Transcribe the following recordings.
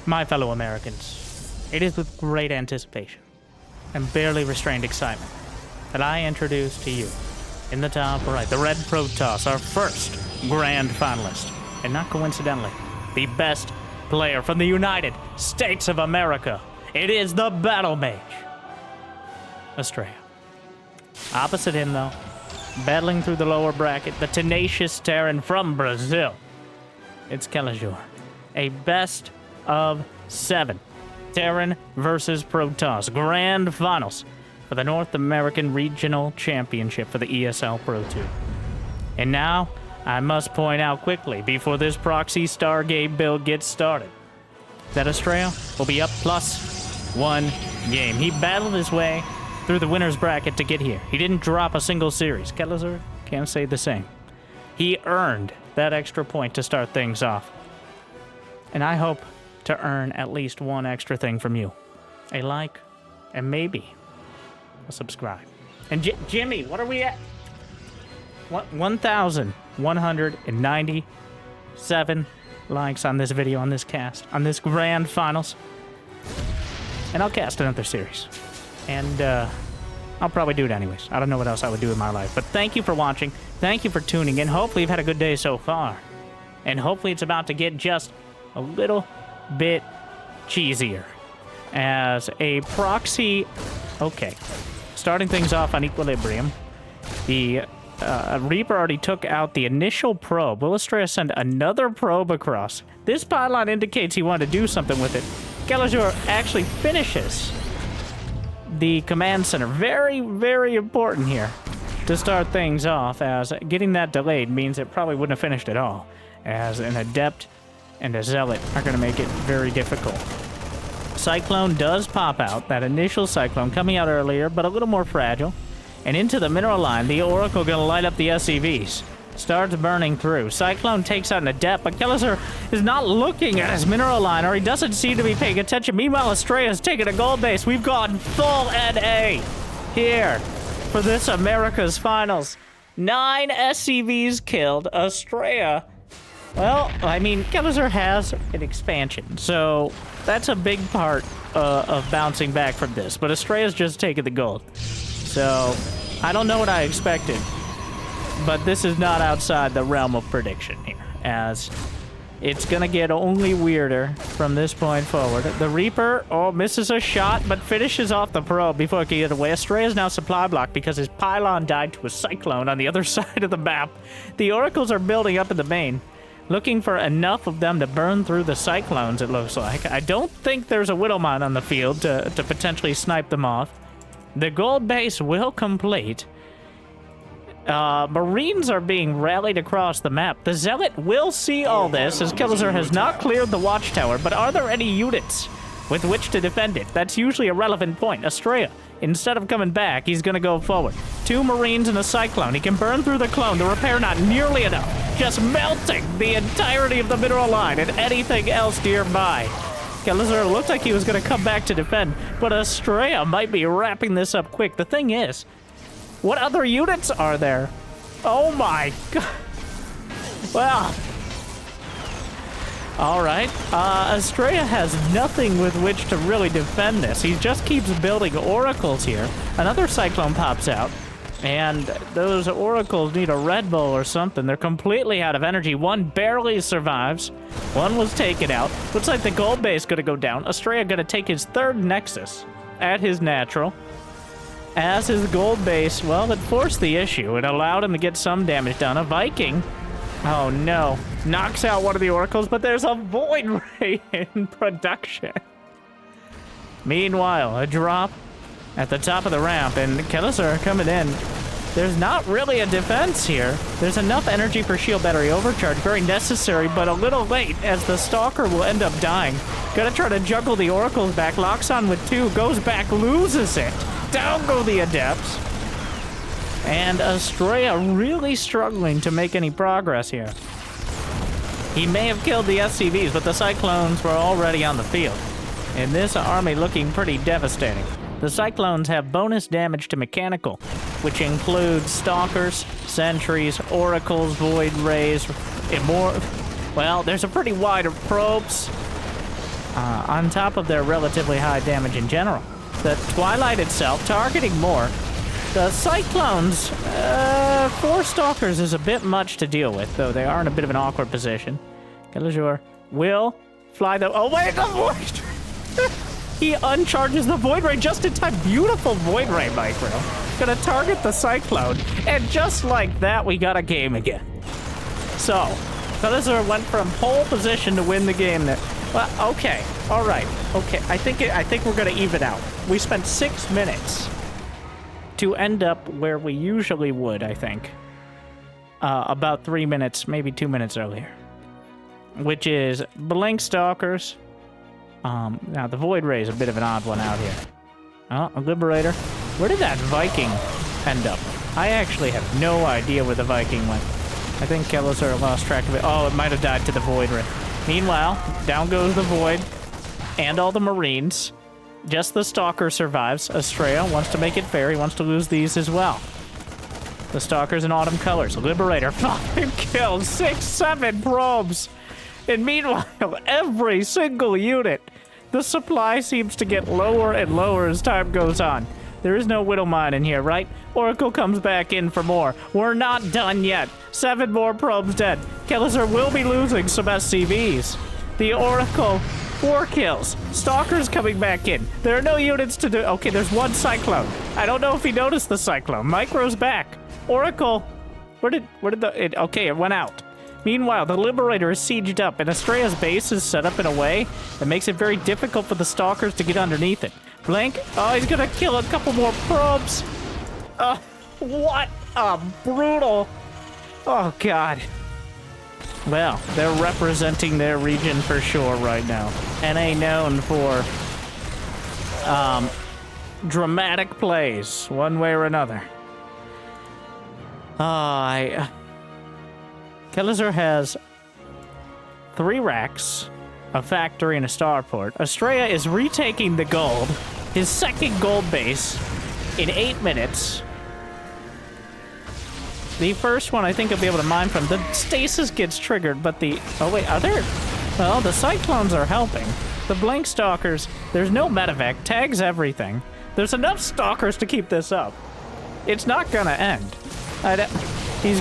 My fellow Americans, it is with great anticipation and barely restrained excitement that I introduce to you, in the top right, the Red Protoss, our first grand finalist, and not coincidentally, the best player from the United States of America. It is the Battle Mage, Astrea. Opposite him, though, battling through the lower bracket, the tenacious Terran from Brazil. It's Kelazhur, a best of 7 Terran versus Protoss grand finals for the North American Regional Championship for the ESL Pro 2. And now, I must point out quickly, before this proxy Stargate build gets started, that Astrea will be up +1 game. He battled his way through the winner's bracket to get here. He didn't drop a single series. Kelazhur can't say the same. He earned that extra point to start things off. And I hope to earn at least one extra thing from you. A like, and maybe a subscribe. And Jimmy, what are we at? 1,197 likes on this video, on this cast, on this grand finals. And I'll cast another series. And I'll probably do it anyways. I don't know what else I would do in my life. But thank you for watching. Thank you for tuning in. Hopefully you've had a good day so far. And hopefully it's about to get just a little bit cheesier. As a proxy... Okay. Starting things off on Equilibrium. The Reaper already took out the initial probe. Will Astrea send another probe across? This pylon indicates he wanted to do something with it. Kelazhur actually finishes the command center. Very, very important here to start things off, as getting that delayed means it probably wouldn't have finished at all, as an Adept and a Zealot are going to make it very difficult. Cyclone does pop out, that initial Cyclone coming out earlier, but a little more fragile. And into the mineral line, the Oracle going to light up the SCVs. Starts burning through. Cyclone takes out an Adept, but Kelazhur is not looking at his mineral line, or he doesn't seem to be paying attention. Meanwhile, Astrea is taking a gold base. We've gone full NA here for this America's Finals. 9 SCVs killed. Astrea, well, I mean, Kelazhur has an expansion, so that's a big part of bouncing back from this. But Astrea's just taking the gold. So, I don't know what I expected. But this is not outside the realm of prediction here, as it's going to get only weirder from this point forward. The Reaper, misses a shot, but finishes off the probe before it can get away. Astrea is now supply blocked because his pylon died to a Cyclone on the other side of the map. The Oracles are building up in the main, looking for enough of them to burn through the Cyclones, it looks like. I don't think there's a Widowmine on the field to potentially snipe them off. The gold base will complete. Marines are being rallied across the map. The Zealot will see all this, as Kelazhur has not cleared the watchtower, but are there any units with which to defend it? That's usually a relevant point. Astrea, instead of coming back, he's gonna go forward. 2 Marines and a Cyclone. He can burn through the clone. The repair not nearly enough. Just melting the entirety of the mineral line and anything else nearby. Kelazhur looked like he was gonna come back to defend, but Astrea might be wrapping this up quick. The thing is, what other units are there? Oh my god. Well. Alright. Astrea has nothing with which to really defend this. He just keeps building Oracles here. Another Cyclone pops out. And those Oracles need a Red Bull or something. They're completely out of energy. One barely survives. One was taken out. Looks like the gold base gonna go down. Astrea gonna take his 3rd Nexus at his natural. As his gold base, well, it forced the issue. It allowed him to get some damage done. A Viking, oh no, knocks out one of the Oracles, but there's a Void Ray in production. Meanwhile, a drop at the top of the ramp, and Kelazhur coming in. There's not really a defense here. There's enough energy for shield battery overcharge, very necessary, but a little late, as the Stalker will end up dying. Gotta try to juggle the Oracles back, locks on with 2, goes back, loses it. Down go the Adepts. And Astrea really struggling to make any progress here. He may have killed the SCVs, but the Cyclones were already on the field. And this army looking pretty devastating. The Cyclones have bonus damage to mechanical, which includes Stalkers, Sentries, Oracles, Void Rays, well, there's a pretty wide of probes. on top of their relatively high damage in general. The Twilight itself targeting more. The Cyclones, 4 Stalkers is a bit much to deal with, though they are in a bit of an awkward position. Kelazhur will fly the... Oh, wait, the Void! He uncharges the Void Ray just in time. Beautiful Void Ray micro. Gonna target the Cyclone, and just like that, we got a game again. So, Kelazhur went from pole position to win the game there. Well, okay, all right, okay. I think we're gonna even out. We spent 6 minutes to end up where we usually would, I think. About 3 minutes, maybe 2 minutes earlier. Which is Blink Stalkers. Now the Void Ray is a bit of an odd one out here. Oh, a Liberator. Where did that Viking end up? I actually have no idea where the Viking went. I think Kelazhur lost track of it. Oh, it might have died to the Void Ray. Meanwhile, down goes the Void and all the Marines. Just the Stalker survives. Astrea wants to make it fair. He wants to lose these as well. The Stalker's in autumn colors. Liberator, 5 kills, 6, 7 probes. And meanwhile, every single unit, the supply seems to get lower and lower as time goes on. There is no Widow Mine in here, right? Oracle comes back in for more. We're not done yet. 7 more probes dead. Kelazhur will be losing some SCVs. The Oracle, 4 kills. Stalker's coming back in. There are no units to do. Okay, there's 1 Cyclone. I don't know if he noticed the Cyclone. Micro's back. Oracle, where did okay, it went out. Meanwhile, the Liberator is sieged up, and Astrea's base is set up in a way that makes it very difficult for the Stalkers to get underneath it. Blink. Oh, he's gonna kill a couple more probes. What a brutal... Oh, God. Well, they're representing their region for sure right now. NA known for dramatic plays, one way or another. Kelazhur has 3 racks, a factory, and a starport. Astrea is retaking the gold, his 2nd gold base, in 8 minutes. The first one I think he'll be able to mine from. The stasis gets triggered, but the... Oh, wait, are there... Well, the Cyclones are helping. The Blink Stalkers, there's no medevac, tags everything. There's enough Stalkers to keep this up. It's not gonna end. He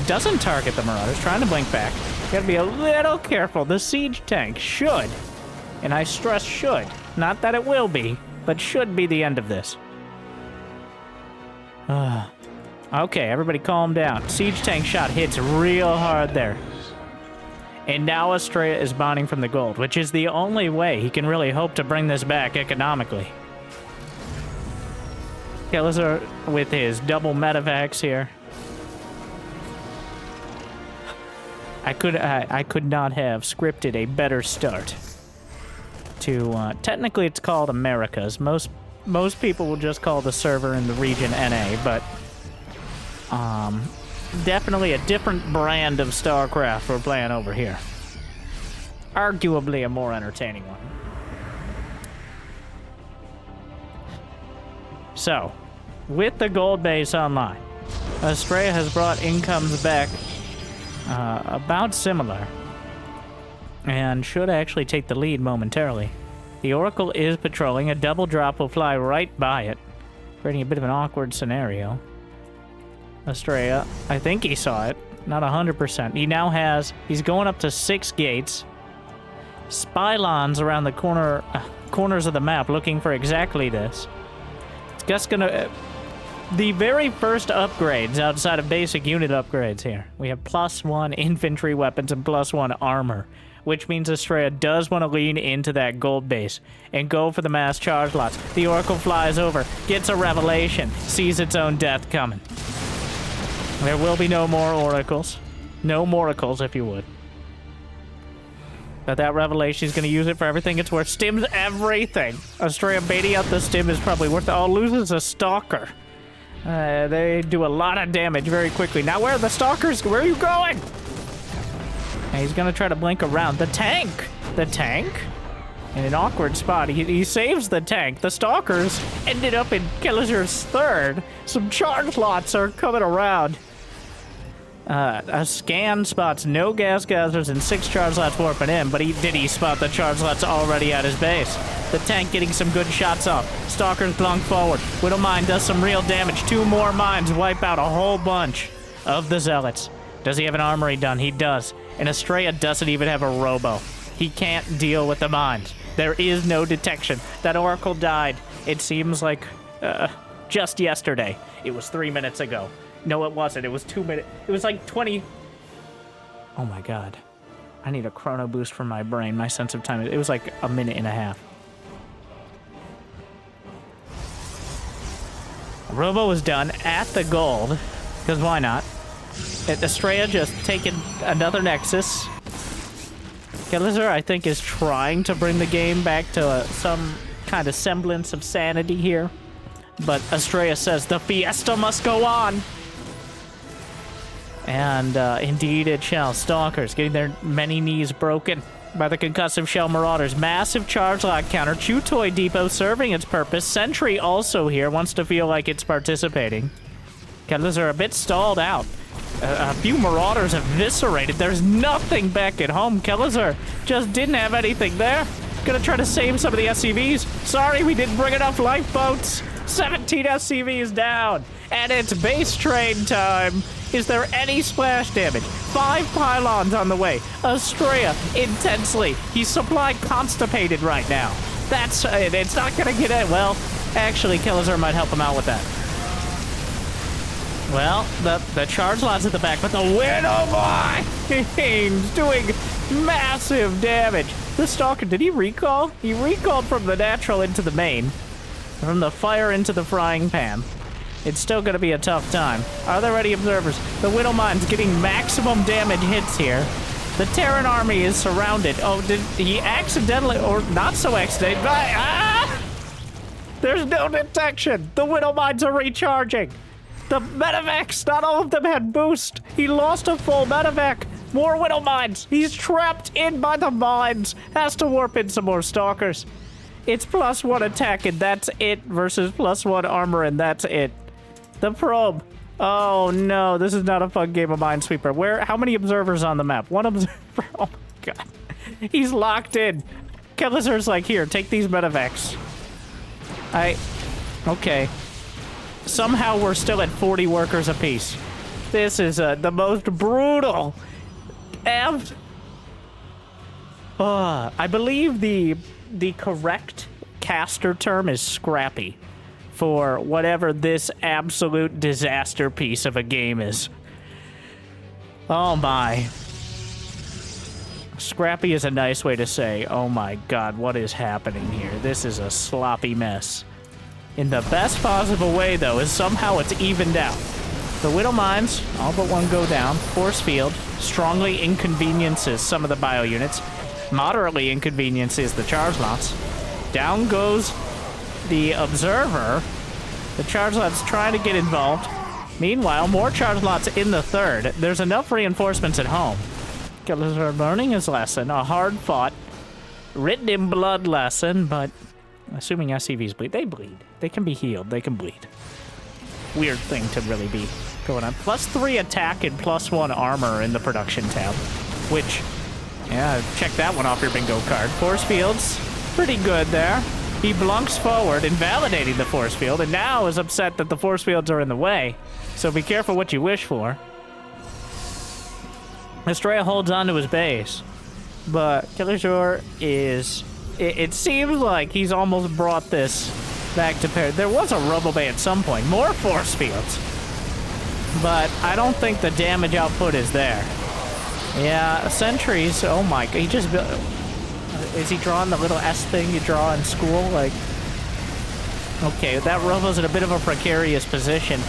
doesn't target the Marauders, trying to blink back. You gotta be a little careful. The siege tank should, and I stress should, not that it will be, but should be the end of this. Okay, everybody calm down. Siege tank shot hits real hard there. And now Astrea is bonding from the gold, which is the only way he can really hope to bring this back economically. Kelazhur with his double medevacs here. I could not have scripted a better start to, technically it's called Americas. Most people will just call the server in the region NA, but, definitely a different brand of StarCraft we're playing over here. Arguably a more entertaining one. So, with the gold base online, Astrea has brought incomes back about similar, and should actually take the lead momentarily. The Oracle is patrolling. A double drop will fly right by it, creating a bit of an awkward scenario. Astrea, I think he saw it, not 100%. He now has, he's going up to 6 gates. Spylons around the corners of the map looking for exactly this. It's just gonna... The very first upgrades outside of basic unit upgrades here. We have +1 infantry weapons and +1 armor, which means Astrea does want to lean into that gold base and go for the mass charge lots. The Oracle flies over, gets a revelation, sees its own death coming. There will be no more Oracles. No Moracles, if you would. But that revelation is going to use it for everything it's worth. Stims everything. Astrea baiting out the stim is probably worth it. Oh, loses a Stalker. They do a lot of damage very quickly. Now, where are the Stalkers? Where are you going? And he's gonna try to blink around. The tank! The tank? In an awkward spot. He saves the tank. The Stalkers ended up in Kelazhur's 3rd. Some charge lots are coming around. A scan spots no gas gathers and 6 charge slots warping in, but he spot the charge slots already at his base. The tank getting some good shots off. Stalkers plunk forward. Widow Mine does some real damage. 2 more mines wipe out a whole bunch of the Zealots. Does he have an armory done? He does. And Astrea doesn't even have a robo. He can't deal with the mines. There is no detection. That Oracle died, it seems like, just yesterday. It was 3 minutes ago. No, it wasn't. It was 2 minutes. It was like 20. Oh my god. I need a chrono boost for my brain. My sense of time. It was like a minute and a half. Robo was done at the gold. Because why not? Astrea just taking another Nexus. Kelazhur, I think, is trying to bring the game back to some kind of semblance of sanity here. But Astrea says the fiesta must go on. And indeed it shall. Stalkers getting their many knees broken by the concussive shell marauders. Massive charge lock counter. Chew Toy Depot serving its purpose. Sentry also here wants to feel like it's participating. Kelazhur a bit stalled out. A few marauders eviscerated. There's nothing back at home. Kelazhur just didn't have anything there. Gonna try to save some of the SCVs. Sorry, we didn't bring enough lifeboats. 17 SCVs down. And it's base train time. Is there any splash damage? 5 pylons on the way. Astrea intensely. He's supply constipated right now. That's it's not gonna get it. Well, actually, Kelazhur might help him out with that. Well, the charge lots at the back, but the Widow Mine's doing massive damage. The Stalker, did he recall? He recalled from the natural into the main. From the fire into the frying pan. It's still going to be a tough time. Are there any observers? The Widow Mine's getting maximum damage hits here. The Terran army is surrounded. Oh, did he accidentally, or not so accidentally? Ah! There's no detection. The Widow Mines are recharging. The medevacs, not all of them had boost. He lost a full medevac. More Widow Mines. He's trapped in by the mines. Has to warp in some more Stalkers. It's +1 attack and that's it versus +1 armor and that's it. The probe. Oh no, this is not a fun game of Minesweeper. How many observers on the map? 1 observer. Oh my god. He's locked in. Kelazhur's like, here, take these medevacs. Okay. Somehow we're still at 40 workers apiece. This is the most brutal. I believe the correct caster term is scrappy for whatever this absolute disaster piece of a game is. Oh my. Scrappy is a nice way to say, oh my god, what is happening here? This is a sloppy mess. In the best possible way, though, is somehow it's evened out. The Widow Mines, all but one go down. Force Field strongly inconveniences some of the bio units. Moderately inconveniences the charge lots. Down goes the Observer. The charge lots trying to get involved. Meanwhile, more charge lots in the third. There's enough reinforcements at home. Kelazhur learning his lesson. A hard-fought, written in blood lesson, but assuming SCVs bleed. They bleed. They can be healed. They can bleed. Weird thing to really be going on. +3 attack and +1 armor in the production tab. Which, yeah, check that one off your bingo card. Force fields, pretty good there. He blunks forward, invalidating the force field, and now is upset that the force fields are in the way. So be careful what you wish for. Astrea holds on to his base, but Kelazhur is... It seems like he's almost brought this back to pair. There was a Robo Bay at some point. More force fields. But I don't think the damage output is there. Yeah, sentries. Oh my god. He just built... Is he drawing the little S thing you draw in school? Like... Okay, that Robo's in a bit of a precarious position.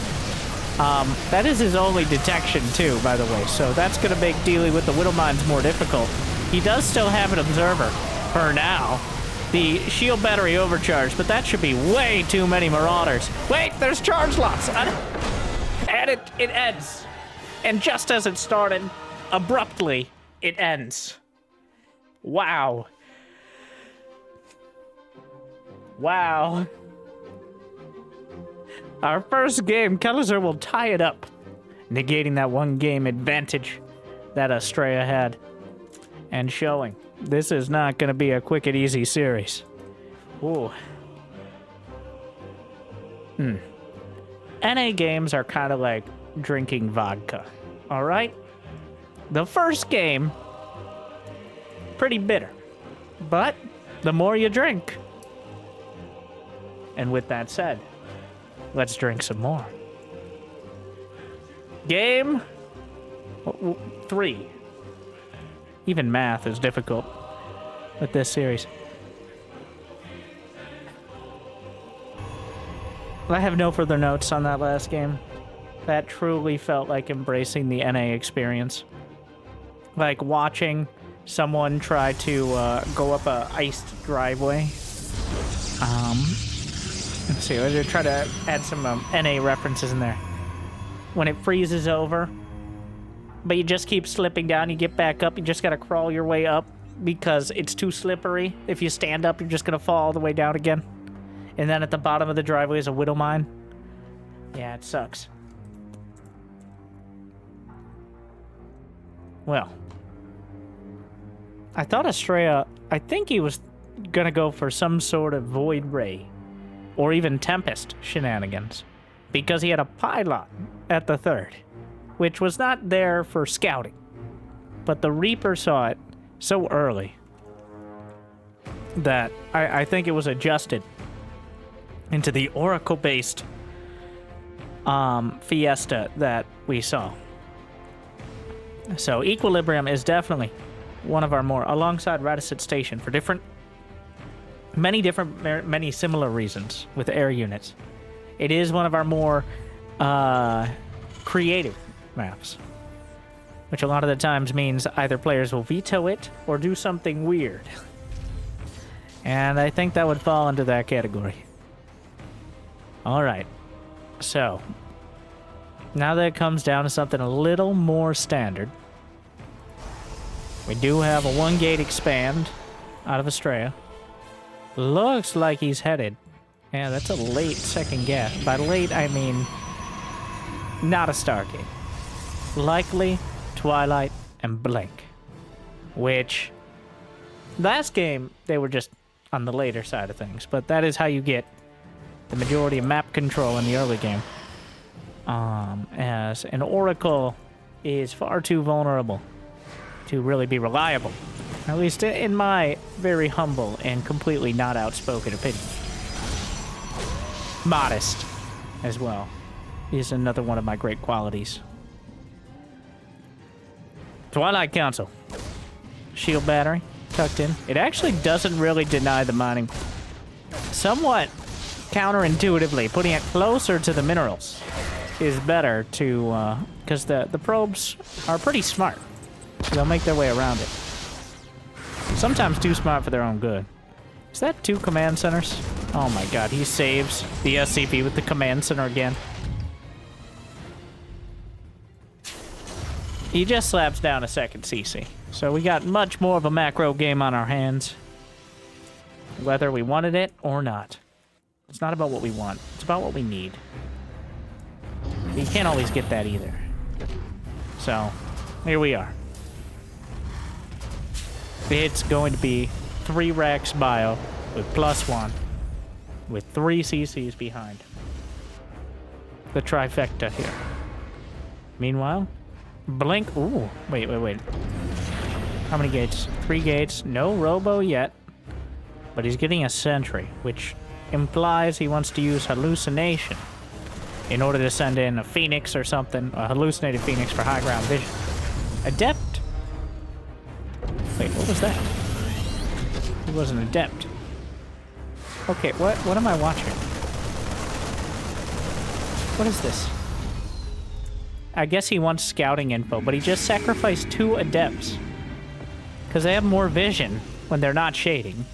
That is his only detection too, by the way. So that's going to make dealing with the Widow Mines more difficult. He does still have an observer. For now, the shield battery overcharged, but that should be way too many marauders. Wait, there's charge lots. And it ends. And just as it started, abruptly, it ends. Wow. Wow. Our first game, Kelazhur will tie it up negating that one game advantage that Astrea had, and showing this is not going to be a quick and easy series. Ooh. NA games are kind of like drinking vodka, all right? The first game, pretty bitter, but the more you drink. And with that said, let's drink some more. Game 3. Even math is difficult with this series. I have no further notes on that last game. That truly felt like embracing the NA experience. Like watching someone try to go up a iced driveway. Let's see, I'm gonna try to add some NA references in there. When it freezes over, but you just keep slipping down, you get back up, you just gotta crawl your way up because it's too slippery. If you stand up, you're just gonna fall all the way down again. And then at the bottom of the driveway is a widow mine. Yeah, it sucks. Well, I thought Astrea, I think he was gonna go for some sort of Void Ray or even Tempest shenanigans because he had a pylon at the 3rd, which was not there for scouting. But the Reaper saw it so early that I think it was adjusted into the Oracle-based Fiesta that we saw. So Equilibrium is definitely one of our more, alongside Radicet Station, for many similar reasons with air units. It is one of our more creative maps, which a lot of the times means either players will veto it or do something weird. And I think that would fall into that category. Alright, so now that it comes down to something a little more standard, we do have a 1-gate expand out of Astrea. Looks like he's headed. Yeah, that's a late second gas. By late, I mean not a Stargate. Likely Twilight and Blink, which last game they were just on the later side of things, but that is how you get the majority of map control in the early game, as an Oracle is far too vulnerable to really be reliable, at least in my very humble and completely not outspoken opinion. Modest as well is another one of my great qualities. Twilight Council. Shield battery tucked in. It actually doesn't really deny the mining. Somewhat counterintuitively, putting it closer to the minerals is better to, because the probes are pretty smart. So they'll make their way around it. Sometimes too smart for their own good. Is that 2 command centers? Oh my god, he saves the SCP with the command center again. He just slaps down a second CC. So we got much more of a macro game on our hands, whether we wanted it or not. It's not about what we want. It's about what we need. You can't always get that either. So, here we are. It's going to be 3 racks bio with +1 with 3 CCs behind. The trifecta here. Meanwhile, Blink. Ooh, wait. How many gates? 3 gates. No robo yet. But he's getting a sentry, which implies he wants to use hallucination in order to send in a phoenix or something, a hallucinated phoenix for high ground vision. Adept. Wait, what was that? He was an adept. Okay, what am I watching? What is this? I guess he wants scouting info, but he just sacrificed 2 adepts. Because they have more vision when they're not shading.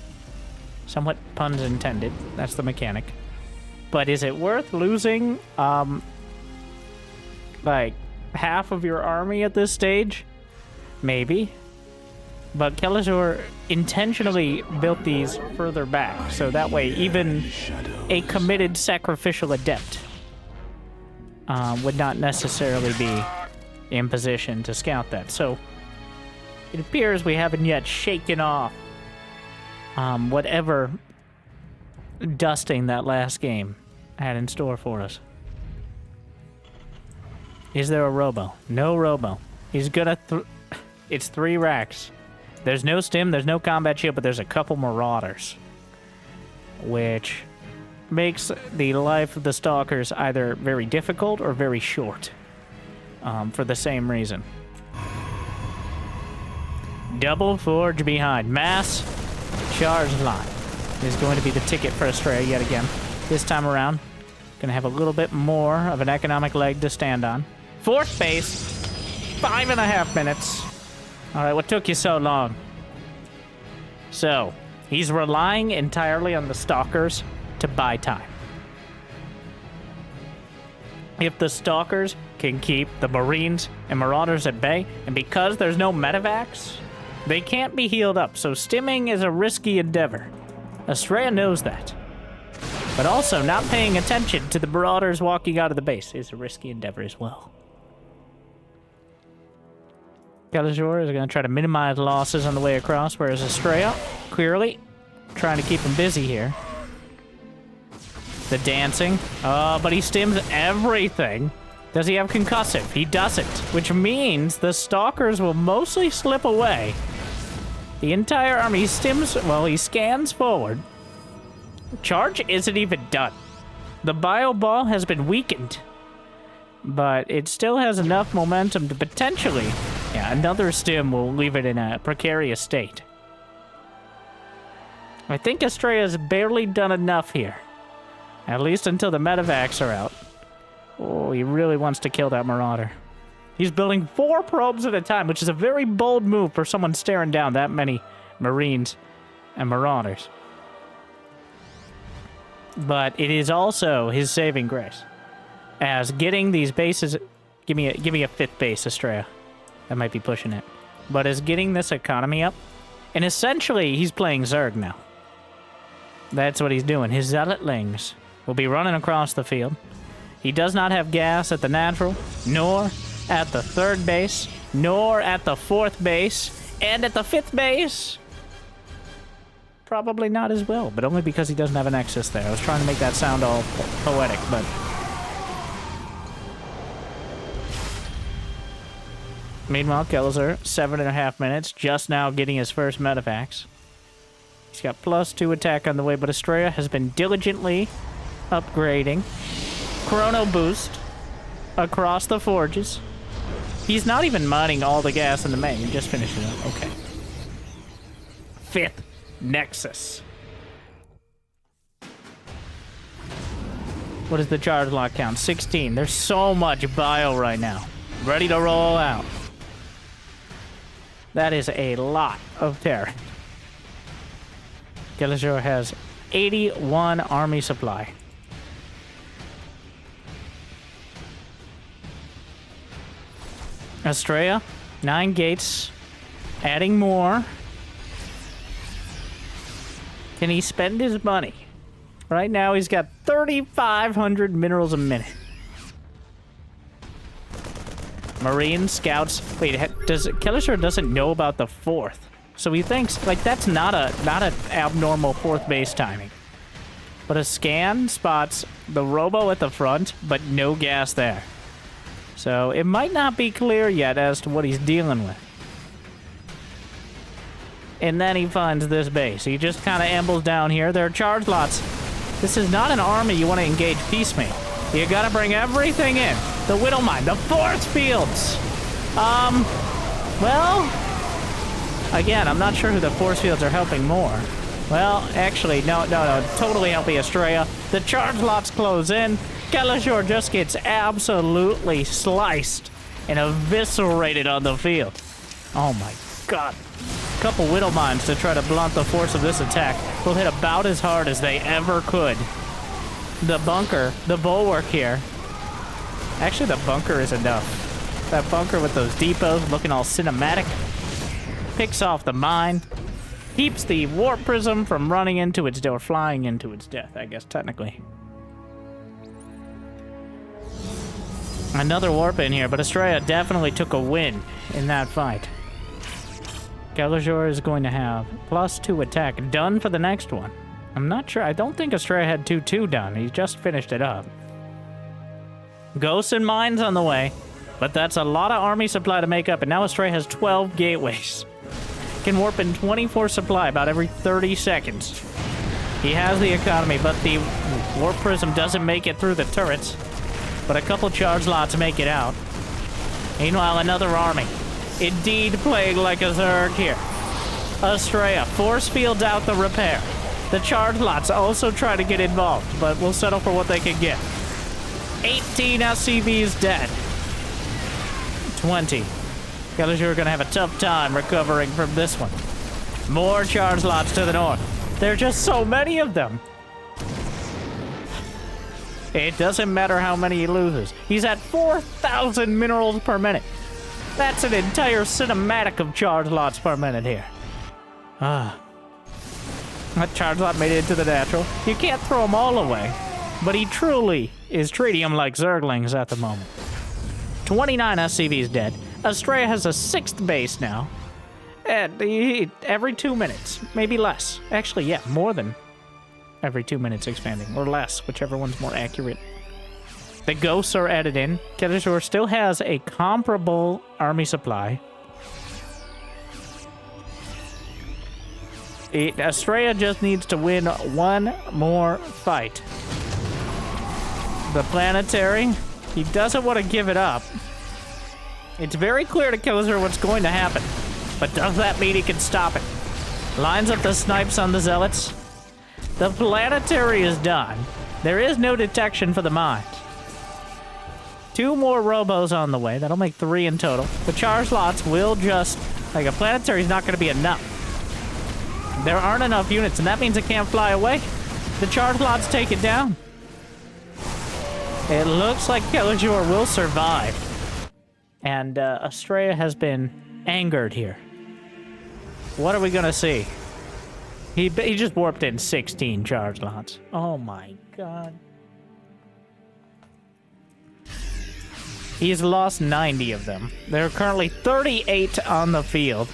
Somewhat puns intended. That's the mechanic. But is it worth losing, like, half of your army at this stage? Maybe. But Kelazhur intentionally built these further back, so that way even a committed sacrificial adept would not necessarily be in position to scout that. So it appears we haven't yet shaken off whatever dusting that last game had in store for us. Is there a robo? No robo. He's gonna it's 3 racks. There's no stim, there's no combat shield, but there's a couple marauders, which makes the life of the stalkers either very difficult or very short, for the same reason. Double forge behind. Mass charge line is going to be the ticket for Astrea yet again. This time around, gonna have a little bit more of an economic leg to stand on. 4th base, 5.5 minutes. All right, what took you so long? So, he's relying entirely on the stalkers to buy time. If the stalkers can keep the marines and marauders at bay, and because there's no medevacs, they can't be healed up, so stimming is a risky endeavor. Astrea knows that. But also, not paying attention to the marauders walking out of the base is a risky endeavor as well. Kelazhur is going to try to minimize losses on the way across, whereas Astrea, clearly, trying to keep him busy here. The dancing. Oh, but he stims everything. Does he have concussive? He doesn't, which means the stalkers will mostly slip away. The entire army stims, well, he scans forward. Charge isn't even done. The bio ball has been weakened, but it still has enough momentum to potentially, yeah, another stim will leave it in a precarious state. I think Astrea's barely done enough here, at least until the medevacs are out. Oh, he really wants to kill that marauder. He's building 4 probes at a time, which is a very bold move for someone staring down that many marines and marauders. But it is also his saving grace, as getting these bases. Give me a 5th base, Astrea. That might be pushing it. But as getting this economy up, and essentially he's playing Zerg now. That's what he's doing. His zealotlings will be running across the field. He does not have gas at the natural, nor at the 3rd base, nor at the 4th base, and at the 5th base, probably not as well, but only because he doesn't have a nexus there. I was trying to make that sound all poetic, but... Meanwhile, Kelazhur, 7.5 minutes, just now getting his first medevacs. He's got +2 attack on the way, but Astrea has been diligently upgrading. Chrono boost across the forges. He's not even mining all the gas in the main. He just finished it up. Okay. 5th Nexus. What is the charge lock count? 16. There's so much bio right now. Ready to roll out. That is a lot of Terran. Kelazhur has 81 army supply. Astrea, 9 gates, adding more. Can he spend his money? Right now he's got 3,500 minerals a minute. Marine scouts. Wait, Kelazhur doesn't know about the 4th, so he thinks like that's not a abnormal 4th base timing. But a scan spots the robo at the front, but no gas there. So it might not be clear yet as to what he's dealing with. And then he finds this base. He just kind of ambles down here. There are charge lots. This is not an army you want to engage piecemeal. You gotta bring everything in. The Whittle Mine, the force fields. Well, again, I'm not sure who the force fields are helping more. Well, actually, no, totally helping Astrea. The charge lots close in. Kelazhur just gets absolutely sliced and eviscerated on the field. Oh my god. A couple Whittle Mines to try to blunt the force of this attack will hit about as hard as they ever could. The bunker, the bulwark here. Actually, the bunker is enough. That bunker with those depots looking all cinematic. Picks off the mine. Keeps the warp prism from running into its or flying into its death, I guess, technically. Another warp in here, but Astrea definitely took a win in that fight. Kelazhur is going to have +2 attack done for the next one. I'm not sure. I don't think Astrea had 2-2 done. He just finished it up. Ghosts and mines on the way, but that's a lot of army supply to make up, and now Astrea has 12 gateways. Can warp in 24 supply about every 30 seconds. He has the economy, but the warp prism doesn't make it through the turrets, but a couple charge lots make it out. Meanwhile, another army. Indeed, playing like a Zerg here. Astrea force fields out the repair. The charge lots also try to get involved, but we'll settle for what they can get. 18 SCVs dead. 20. Kelazhur are going to have a tough time recovering from this one. More charge lots to the north. There are just so many of them. It doesn't matter how many he loses. He's at 4,000 minerals per minute. That's an entire cinematic of charge lots per minute here. That charge lot made it into the natural. You can't throw them all away, but he truly is treating them like Zerglings at the moment. 29 SCVs dead. Astrea has a 6th base now. And every 2 minutes, maybe less. Actually, yeah, more than every 2 minutes expanding, or less, whichever one's more accurate. The ghosts are added in. Kelazhur still has a comparable army supply. Astrea just needs to win one more fight. The planetary, he doesn't want to give it up. It's very clear to Kelazhur what's going to happen, but does that mean he can stop it? Lines up the snipes on the zealots. The planetary is done. There is no detection for the mines. 2 more robos on the way. That'll make 3 in total. The charge lots will just... Like, a planetary is not going to be enough. There aren't enough units, and that means it can't fly away. The charge lots take it down. It looks like Kelazhur will survive. And Astrea has been angered here. What are we going to see? He just warped in 16 charge lots. Oh my god. He's lost 90 of them. There are currently 38 on the field.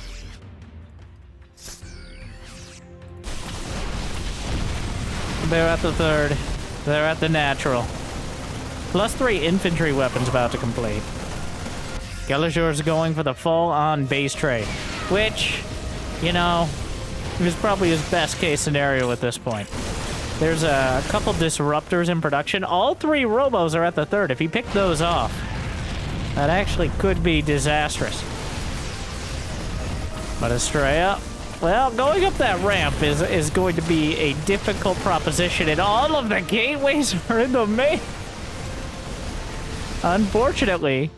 They're at the 3rd. They're at the natural. +3 infantry weapons about to complete. Kelazhur's going for the full-on base trade, which, you know, is probably his best case scenario at this point. There's a couple disruptors in production. All 3 robos are at the 3rd. If he picked those off, that actually could be disastrous. But Astrea, well, going up that ramp is going to be a difficult proposition, and all of the gateways are in the main. Unfortunately,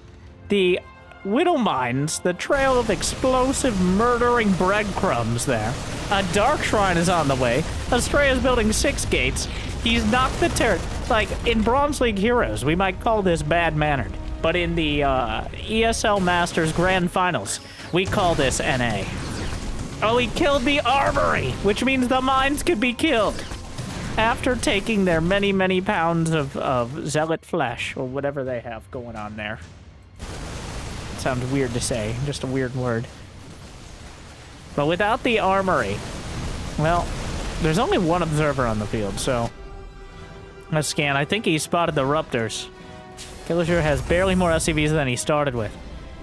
the Widow Mines, the trail of explosive, murdering breadcrumbs there. A Dark Shrine is on the way. Astrea is building 6 gates. He's knocked the turret. Like, in Bronze League Heroes, we might call this bad-mannered. But in the ESL Masters Grand Finals, we call this NA. Oh, he killed the armory, which means the mines could be killed. After taking their many, many pounds of zealot flesh, or whatever they have going on there. Sounds weird to say, just a weird word. But without the armory, well, there's only 1 observer on the field, so let's scan. I think he spotted the Ruptors. Kelazhur has barely more SCVs than he started with.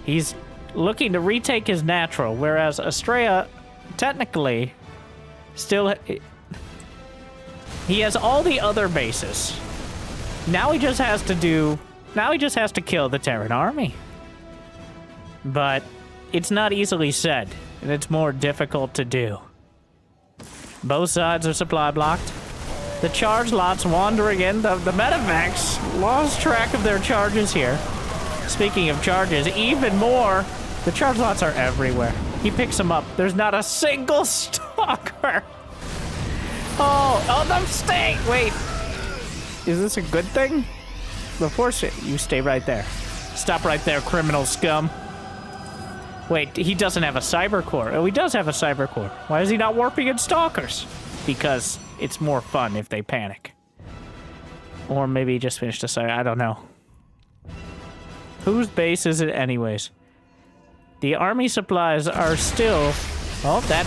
He's looking to retake his natural, whereas Astrea, technically, still... He has all the other bases. Now he just has to do... Now he just has to kill the Terran army. But it's not easily said, and it's more difficult to do. Both sides are supply blocked. The charge lots wandering in. The medevacs lost track of their charges here. Speaking of charges, even more. The charge lots are everywhere. He picks them up. There's not a single stalker. Oh, them stay. Wait. Is this a good thing? Before you stay right there. Stop right there, criminal scum. Wait, he doesn't have a cyber core. Oh, he does have a cyber core. Why is he not warping in stalkers? Because it's more fun if they panic. Or maybe he just finished a cyber. I don't know. Whose base is it anyways? The army supplies are still... Oh, that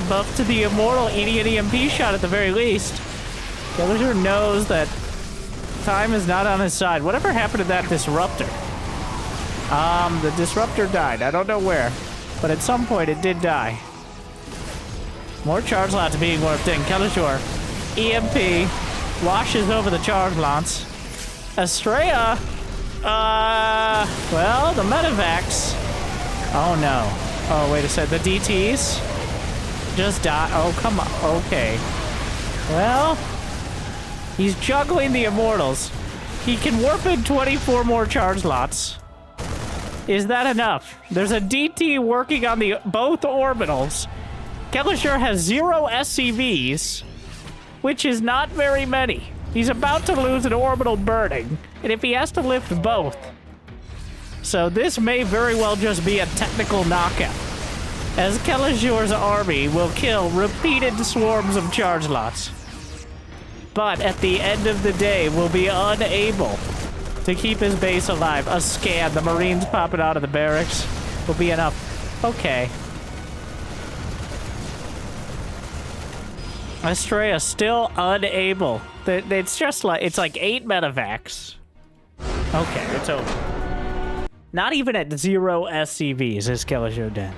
buff to the Immortal eating an EMP shot at the very least. Kelazhur knows that time is not on his side. Whatever happened to that Disruptor? The Disruptor died. I don't know where, but at some point it did die. More charge lots being warped in. Kelazhur, EMP, washes over the charge lots. Astrea, well, the medevacs. Oh no. Oh, wait a sec. The DTs just died. Oh, come on. Okay. Well, he's juggling the Immortals. He can warp in 24 more charge lots. Is that enough? There's a DT working on the both orbitals. Kelazhur has 0 SCVs, which is not very many. He's about to lose an orbital burning, and if he has to lift both. So this may very well just be a technical knockout, as Kelazhur's army will kill repeated swarms of charge lots. But at the end of the day, will be unable to keep his base alive. A scan, the Marines popping out of the barracks will be enough. Okay. Astrea still unable. It's just like, it's like 8 medevacs. Okay, it's over. Not even at 0 SCVs is Kelazhur dead.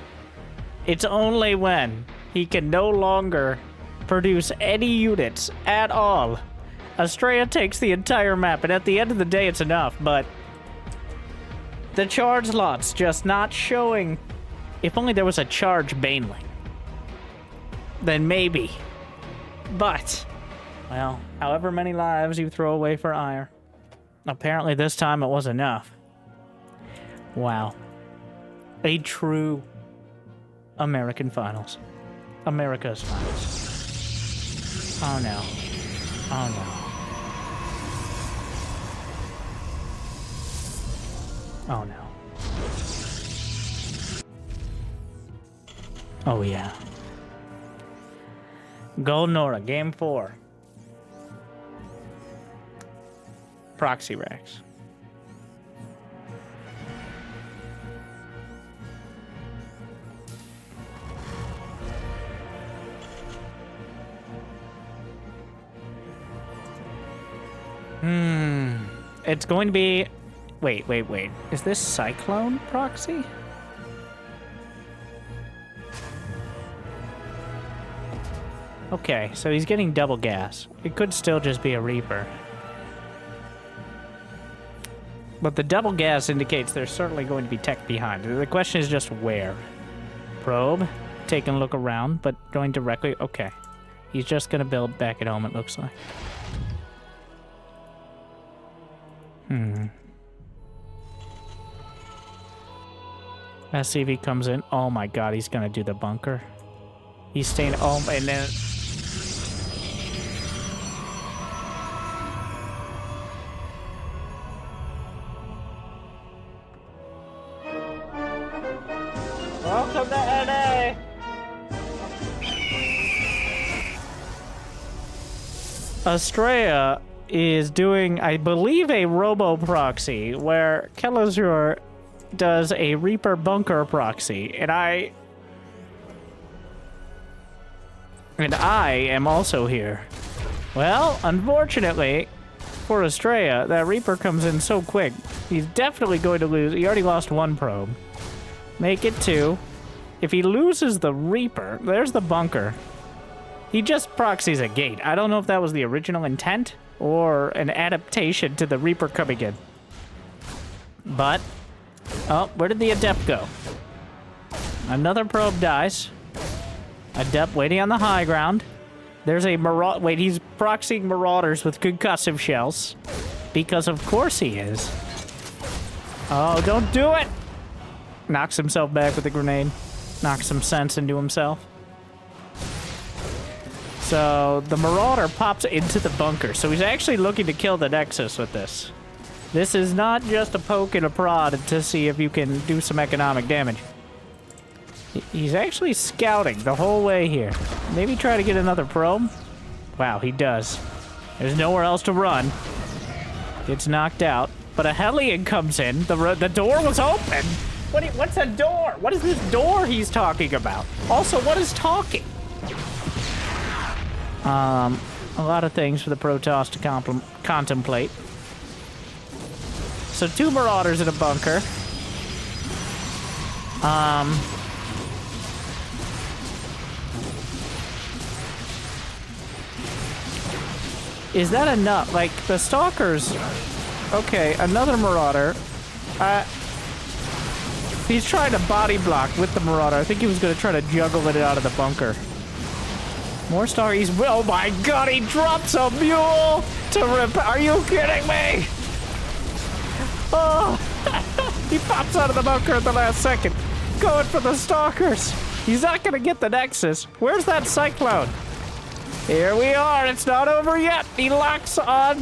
It's only when he can no longer produce any units at all. Astrea takes the entire map, and at the end of the day, it's enough, but the charge lots just not showing. If only there was a charge baneling, then maybe. But, well, however many lives you throw away for ire, apparently this time it was enough. Wow. A true American finals. America's finals. Oh no. Oh no. Oh no. Oh yeah. Gold Nora, game 4. Proxy racks. It's going to be... Wait. Is this Cyclone proxy? Okay, so he's getting double gas. It could still just be a Reaper. But the double gas indicates there's certainly going to be tech behind. The question is just where. Probe, taking a look around, but going directly... Okay. He's just going to build back at home, it looks like. SCV comes in. Oh my god, he's gonna do the bunker. He's staying. Oh, and then. Welcome to NA! Astrea is doing, I believe, a robo proxy where Kelazhur does a Reaper bunker proxy, and I am also here. Well, unfortunately for Astrea, that Reaper comes in so quick. He's definitely going to lose. He already lost 1 probe. Make it 2. If he loses the Reaper, there's the bunker. He just proxies a gate. I don't know if that was the original intent or an adaptation to the Reaper coming in. But, oh, where did the Adept go? Another probe dies. Adept waiting on the high ground. There's a Marauder. Wait, he's proxying Marauders with concussive shells. Because of course he is. Oh, don't do it! Knocks himself back with a grenade. Knocks some sense into himself. So, the Marauder pops into the bunker. So he's actually looking to kill the Nexus with this. This is not just a poke and a prod to see if you can do some economic damage. He's actually scouting the whole way here. Maybe try to get another probe? Wow, he does. There's nowhere else to run. Gets knocked out. But a Hellion comes in. The door was open. What's a door? What is this door he's talking about? Also, what is talking? A lot of things for the Protoss to contemplate. So 2 Marauders in a bunker. Is that enough? Like, the Stalkers... Okay, another Marauder. He's trying to body block with the Marauder. I think he was going to try to juggle it out of the bunker. More Stalkers. Oh my god, he drops a mule to rip. Are you kidding me? Oh, he pops out of the bunker at the last second. Going for the Stalkers. He's not going to get the Nexus. Where's that Cyclone? Here we are. It's not over yet. He locks on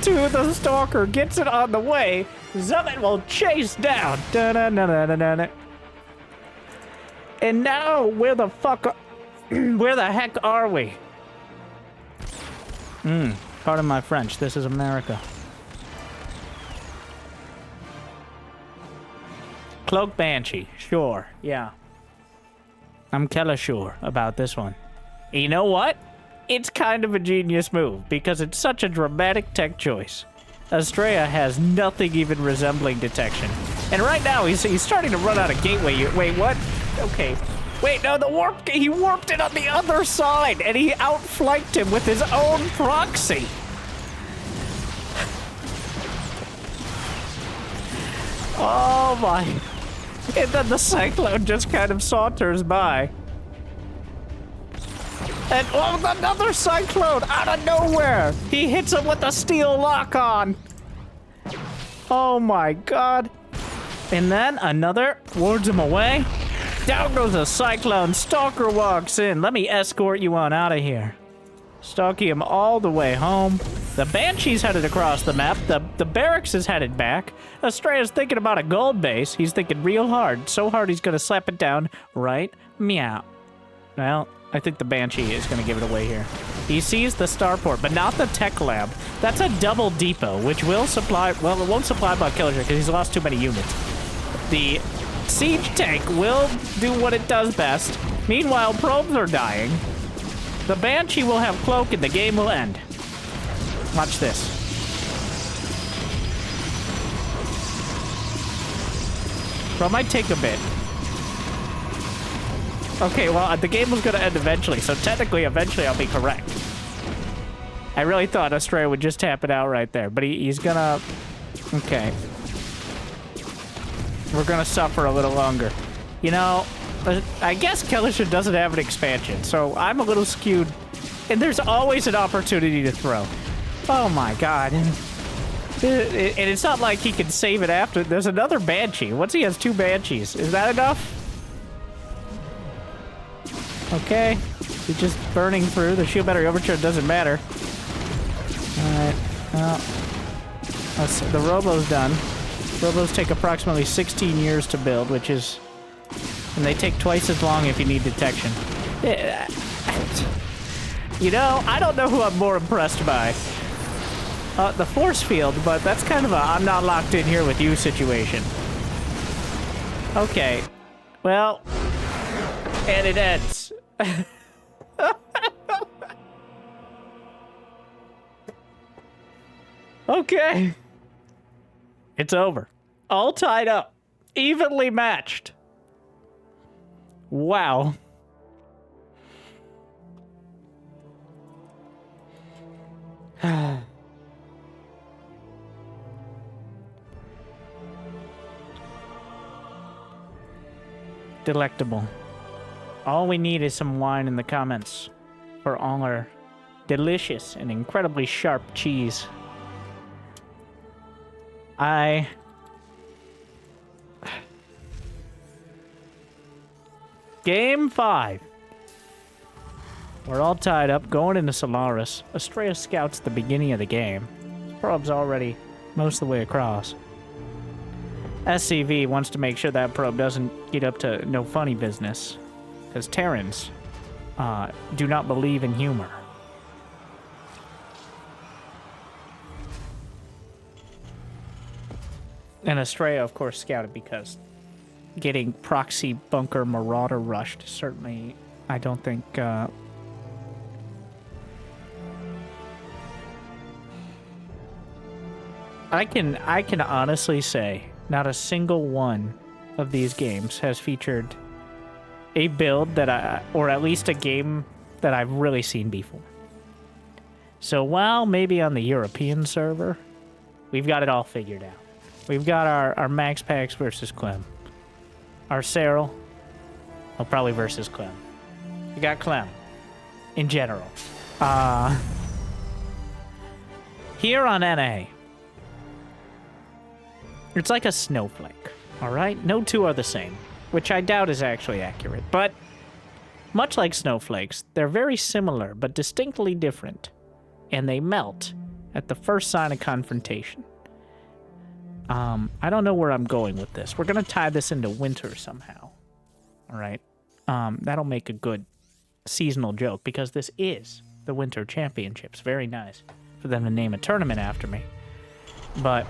to the Stalker. Gets it on the way. Zummit will chase down. Da-da-da-da-da-da. And now, where the heck are we? Pardon my French. This is America. Cloak Banshee. Sure. Yeah. I'm Kelazhur about this one. And you know what? It's kind of a genius move because it's such a dramatic tech choice. Astrea has nothing even resembling detection. And right now, he's starting to run out of gateway. Wait, what? Okay. Wait, no, he warped it on the other side, and he outflanked him with his own proxy. Oh my. And then the Cyclone just kind of saunters by. And another Cyclone out of nowhere. He hits him with a steel lock-on. Oh my god. And then another wards him away. Down goes a Cyclone. Stalker walks in. Let me escort you on out of here. Stalking him all the way home. The Banshee's headed across the map. The barracks is headed back. Astrea's thinking about a gold base. He's thinking real hard. So hard he's gonna slap it down. Right? Meow. Well, I think the Banshee is going to give it away here. He sees the starport, but not the tech lab. That's a double depot, which will supply... Well, it won't supply by Kelazhur because he's lost too many units. The siege tank will do what it does best. Meanwhile, probes are dying. The Banshee will have cloak and the game will end. Watch this. Bro, it might take a bit. Okay, well, the game was going to end eventually, so technically, eventually, I'll be correct. I really thought Astrea would just tap it out right there, but he's gonna... Okay. We're gonna suffer a little longer. You know, I guess Kelazhur doesn't have an expansion, so I'm a little skewed. And there's always an opportunity to throw. Oh my god. And it's not like he can save it after. There's another Banshee. Once he has 2 Banshees, is that enough? Okay, he's just burning through. The shield battery overcharge doesn't matter. Alright, well, the Robo's done. Robos take approximately 16 years to build, which is... And they take twice as long if you need detection. Yeah. You know, I don't know who I'm more impressed by. The force field, but that's kind of a I'm not locked in here with you situation. Okay, well... And it ends. Okay. It's over. All tied up. Evenly matched. Wow. Delectable. All we need is some wine in the comments for all our delicious and incredibly sharp cheese. Game 5. We're all tied up, going into Solaris. Astrea scouts at the beginning of the game. Probe's already most of the way across. SCV wants to make sure that probe doesn't get up to no funny business. Because Terrans do not believe in humor. And Astrea, of course, scouted because getting proxy bunker marauder rushed certainly, I don't think... I can honestly say not a single one of these games has featured a build that or at least a game that I've really seen before. So while maybe on the European server, we've got it all figured out. We've got our Max Packs versus Clem. Our Cyril, well, probably versus Clem. We got Clem, in general. Here on NA, it's like a snowflake, all right? No two are the same, which I doubt is actually accurate. But much like snowflakes, they're very similar but distinctly different, and they melt at the first sign of confrontation. I don't know where I'm going with this. We're going to tie this into winter somehow, all right? That'll make a good seasonal joke because this is the Winter Championships. Very nice for them to name a tournament after me. But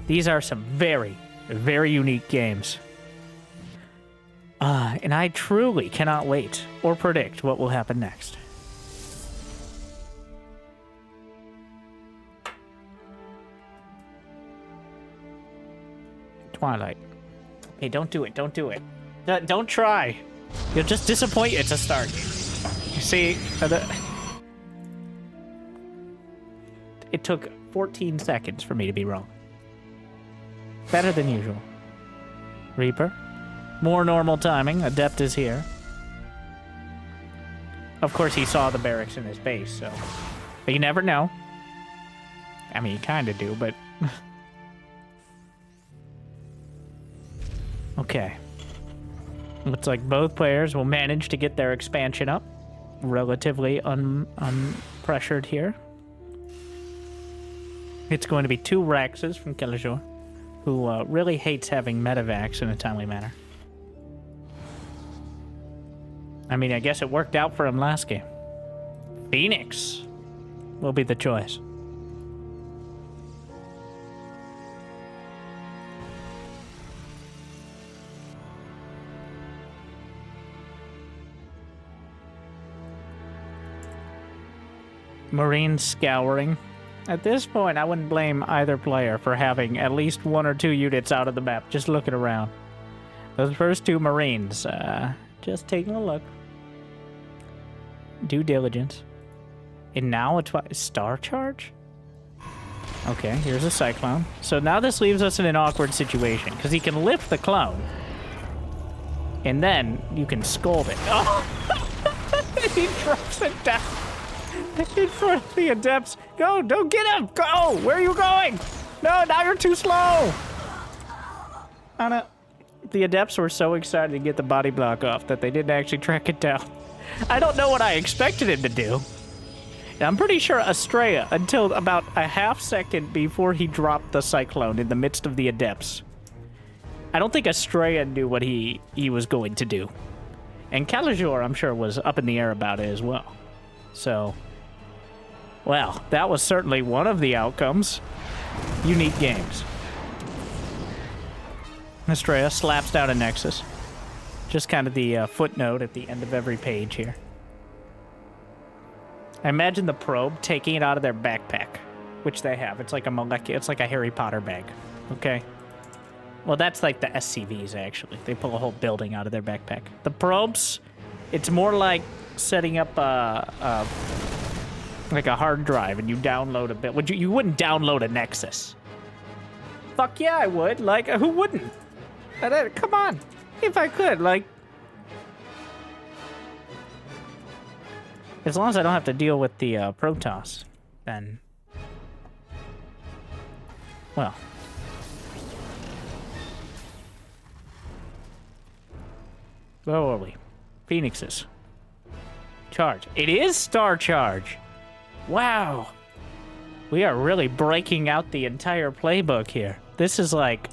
these are some very, very unique games. And I truly cannot wait or predict what will happen next. Twilight. Hey, don't do it. Don't do it. Don't try. You'll just disappoint you to start. You see, it took 14 seconds for me to be wrong. Better than usual. Reaper. More normal timing. Adept is here. Of course, he saw the barracks in his base, so... But you never know. I mean, you kind of do, but... Okay. Looks like both players will manage to get their expansion up. Relatively unpressured here. It's going to be 2 Raxes from Kelazhur, who really hates having medevacs in a timely manner. I mean, I guess it worked out for him last game. Phoenix will be the choice. Marine scouring. At this point, I wouldn't blame either player for having at least 1 or 2 units out of the map, just looking around. Those first 2 Marines, just taking a look. Due diligence. And now it's what? Star Charge? Okay, here's a Cyclone. So now this leaves us in an awkward situation, because he can lift the clone. And then you can scold it. Oh! He drops it down. In front of the Adepts. Go, don't get him. Go. Where are you going? No, now you're too slow. The Adepts were so excited to get the body block off that they didn't actually track it down. I don't know what I expected him to do. And I'm pretty sure Astrea, until about a half second before he dropped the Cyclone in the midst of the Adepts, I don't think Astrea knew what he was going to do. And Kelazhur, I'm sure, was up in the air about it as well. So... well, that was certainly one of the outcomes. Unique games. Astrea slaps down a Nexus. Just kind of the footnote at the end of every page here. I imagine the probe taking it out of their backpack, which they have. It's like a it's like a Harry Potter bag. Okay. Well, that's like the SCVs, actually. They pull a whole building out of their backpack. The probes, it's more like setting up like a hard drive and you download a bit. You wouldn't download a Nexus. Fuck yeah, I would. Like, who wouldn't? Come on. If I could, like... as long as I don't have to deal with the Protoss, then... well... where are we? Phoenixes. Charge. It is Star Charge! Wow. We are really breaking out the entire playbook here. This is like...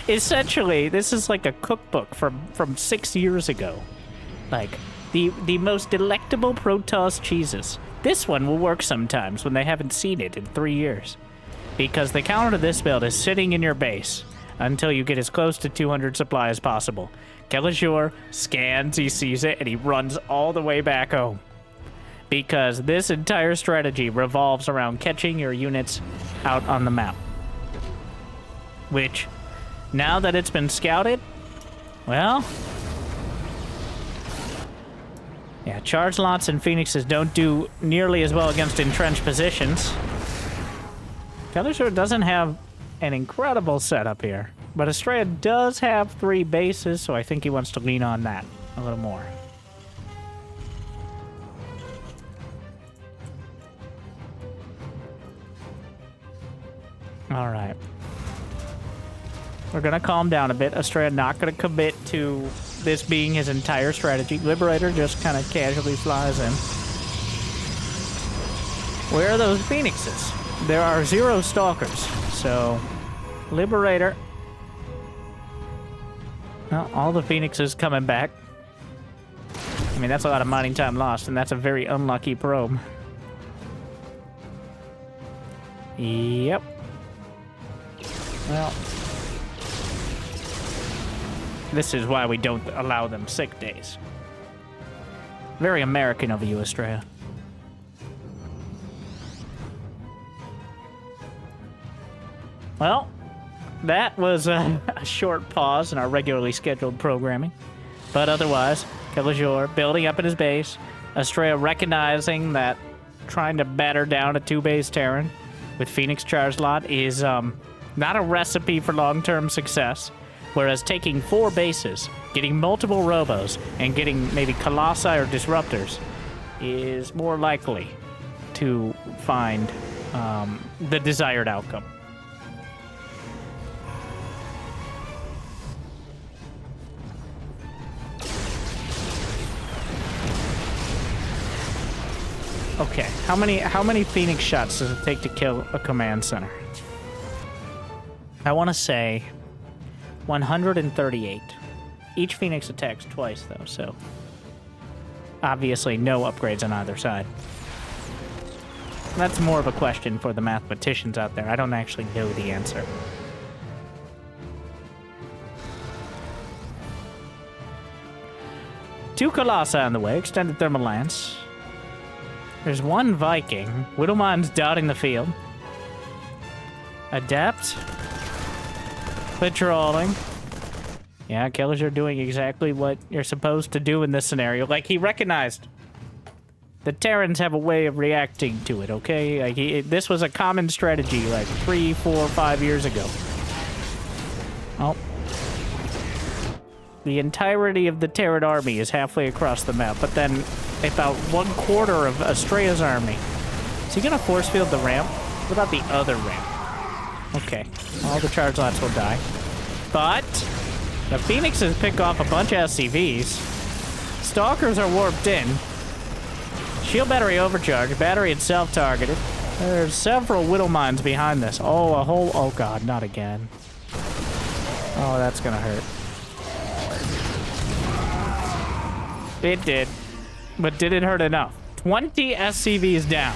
essentially, this is like a cookbook from 6 years ago. Like, the most delectable Protoss cheeses. This one will work sometimes when they haven't seen it in 3 years. because the counter to this build is sitting in your base until you get as close to 200 supply as possible. Kelazhur scans, he sees it, and he runs all the way back home. Because this entire strategy revolves around catching your units out on the map. Which, now that it's been scouted, well... yeah, charge lots and phoenixes don't do nearly as well against entrenched positions. Kelazhur doesn't have an incredible setup here, but Astrea does have 3 bases, so I think he wants to lean on that a little more. All right. We're going to calm down a bit. Astrea not going to commit to this being his entire strategy. Liberator just kind of casually flies in. Where are those phoenixes? There are 0 stalkers, so Liberator. Well, all the phoenixes coming back. I mean, that's a lot of mining time lost, and that's a very unlucky probe. Yep. Well, this is why we don't allow them sick days. Very American of you, Astrea. Well, that was a short pause in our regularly scheduled programming. But otherwise, Kelazhur building up in his base. Astrea recognizing that trying to batter down a 2-base Terran with Phoenix Charge Lot is not a recipe for long-term success. Whereas taking 4 bases, getting multiple robos, and getting maybe Colossi or Disruptors is more likely to find the desired outcome. Okay, how many Phoenix shots does it take to kill a command center? I want to say 138. Each Phoenix attacks twice, though, so obviously no upgrades on either side. That's more of a question for the mathematicians out there. I don't actually know the answer. Two Colossi on the way, extended thermal lance. There's 1 Viking. Widowmine's dotting the field. Adept. Patrolling. Yeah, Kelazhur doing exactly what you're supposed to do in this scenario. Like, he recognized the Terrans have a way of reacting to it, okay? Like, this was a common strategy like 3, 4, 5 years ago. Oh. The entirety of the Terran army is halfway across the map, but then about 1/4 of Astrea's army. Is he gonna force field the ramp? What about the other ramp? Okay, all the charge lots will die. But the Phoenixes pick off a bunch of SCVs. Stalkers are warped in. Shield battery overcharged. Battery itself targeted. There's several Widow Mines behind this. Oh, a whole... oh god, not again. Oh, that's gonna hurt. It did. But did it hurt enough? 20 SCVs down.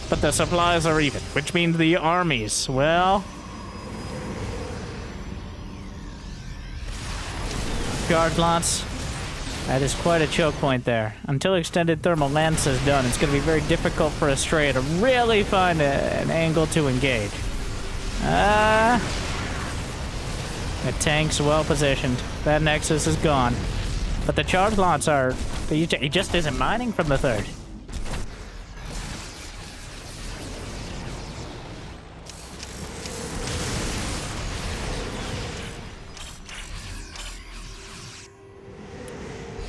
But the supplies are even, which means the armies, well... charge lots. That is quite a choke point there. Until extended thermal lance is done, it's going to be very difficult for Astrea to really find an angle to engage. The tank's well positioned. That Nexus is gone. But the charge lots are... he just isn't mining from the 3rd.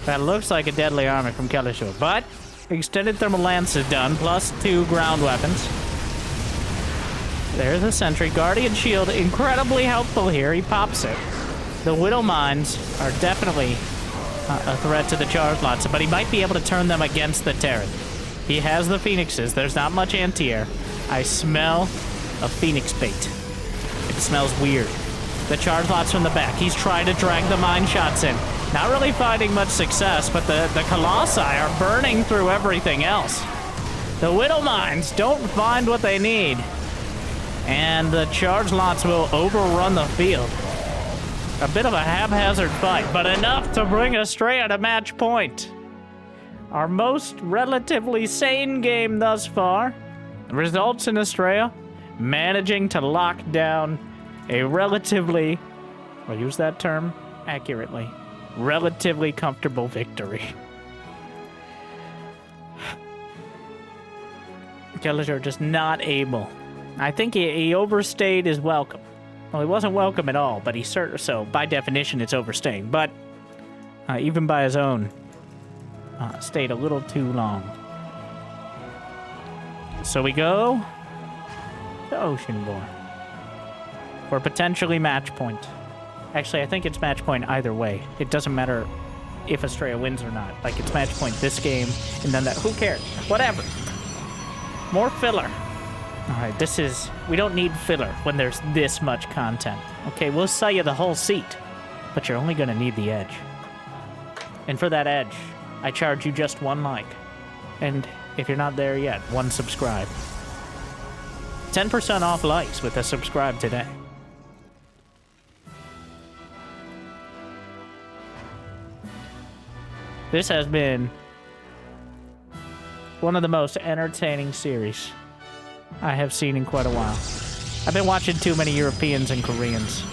That looks like a deadly army from Kelazhur, but extended thermal lance is done, plus 2 ground weapons. There's a sentry. Guardian shield, incredibly helpful here. He pops it. The Widow Mines are definitely a threat to the charge lots, but he might be able to turn them against the Terran. He has the Phoenixes. There's not much anti-air. I smell a Phoenix bait. It smells weird. The charge lots from the back. He's trying to drag the mine shots in. Not really finding much success, but the Colossi are burning through everything else. The Widow Mines don't find what they need. And the charge lots will overrun the field. A bit of a haphazard fight, but enough to bring Astrea to match point. Our most relatively sane game thus far results in Astrea managing to lock down a relatively, I'll use that term accurately, relatively comfortable victory. Kelazhur just not able. I think he overstayed his welcome. Well, he wasn't welcome at all, but he so by definition it's overstaying. But even by his own, stayed a little too long. So we go to Oceanborn for potentially match point. Actually, I think it's match point either way. It doesn't matter if Astrea wins or not. Like, it's match point this game, and then that. Who cares? Whatever. More filler. All right, this is... We don't need filler when there's this much content. Okay, we'll sell you the whole seat, but you're only going to need the edge. And for that edge, I charge you just 1 like. And if you're not there yet, 1 subscribe. 10% off likes with a subscribe today. This has been one of the most entertaining series I have seen in quite a while. I've been watching too many Europeans and Koreans.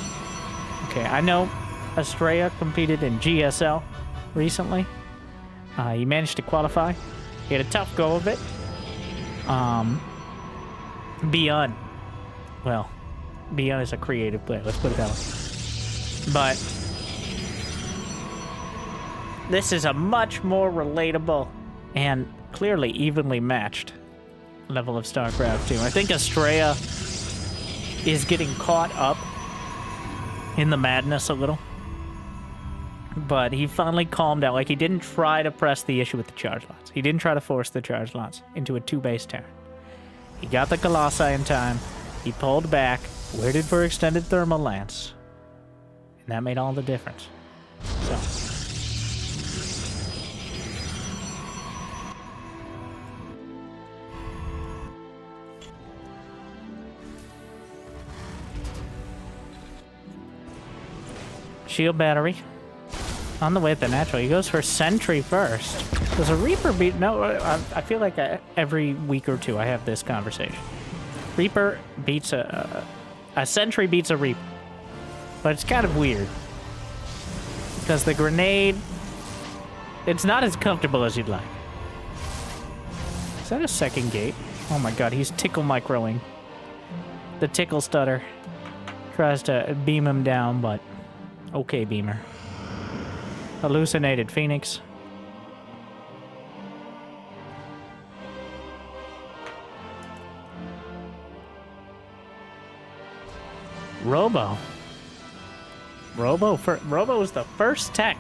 Okay, I know Astrea competed in GSL recently. He managed to qualify. He had a tough go of it. Beyond, well, Beyond is a creative player, let's put it that way. But this is a much more relatable and clearly evenly matched level of StarCraft 2. I think Astrea is getting caught up in the madness a little. But he finally calmed down. Like, he didn't try to press the issue with the charge lots. He didn't try to force the charge lots into a 2-base Terran. He got the Colossi in time. He pulled back, waited for extended thermal lance. And that made all the difference. So... Shield battery. On the way at the natural. He goes for Sentry first. Does a Reaper beat... No, I feel like every week or two I have this conversation. Reaper beats a Sentry beats a Reaper. But it's kind of weird. Because the grenade... It's not as comfortable as you'd like. Is that a second gate? Oh my god, he's tickle microing. The tickle stutter tries to beam him down, but... Okay, Beamer. Hallucinated Phoenix. Robo. Robo is the first tech.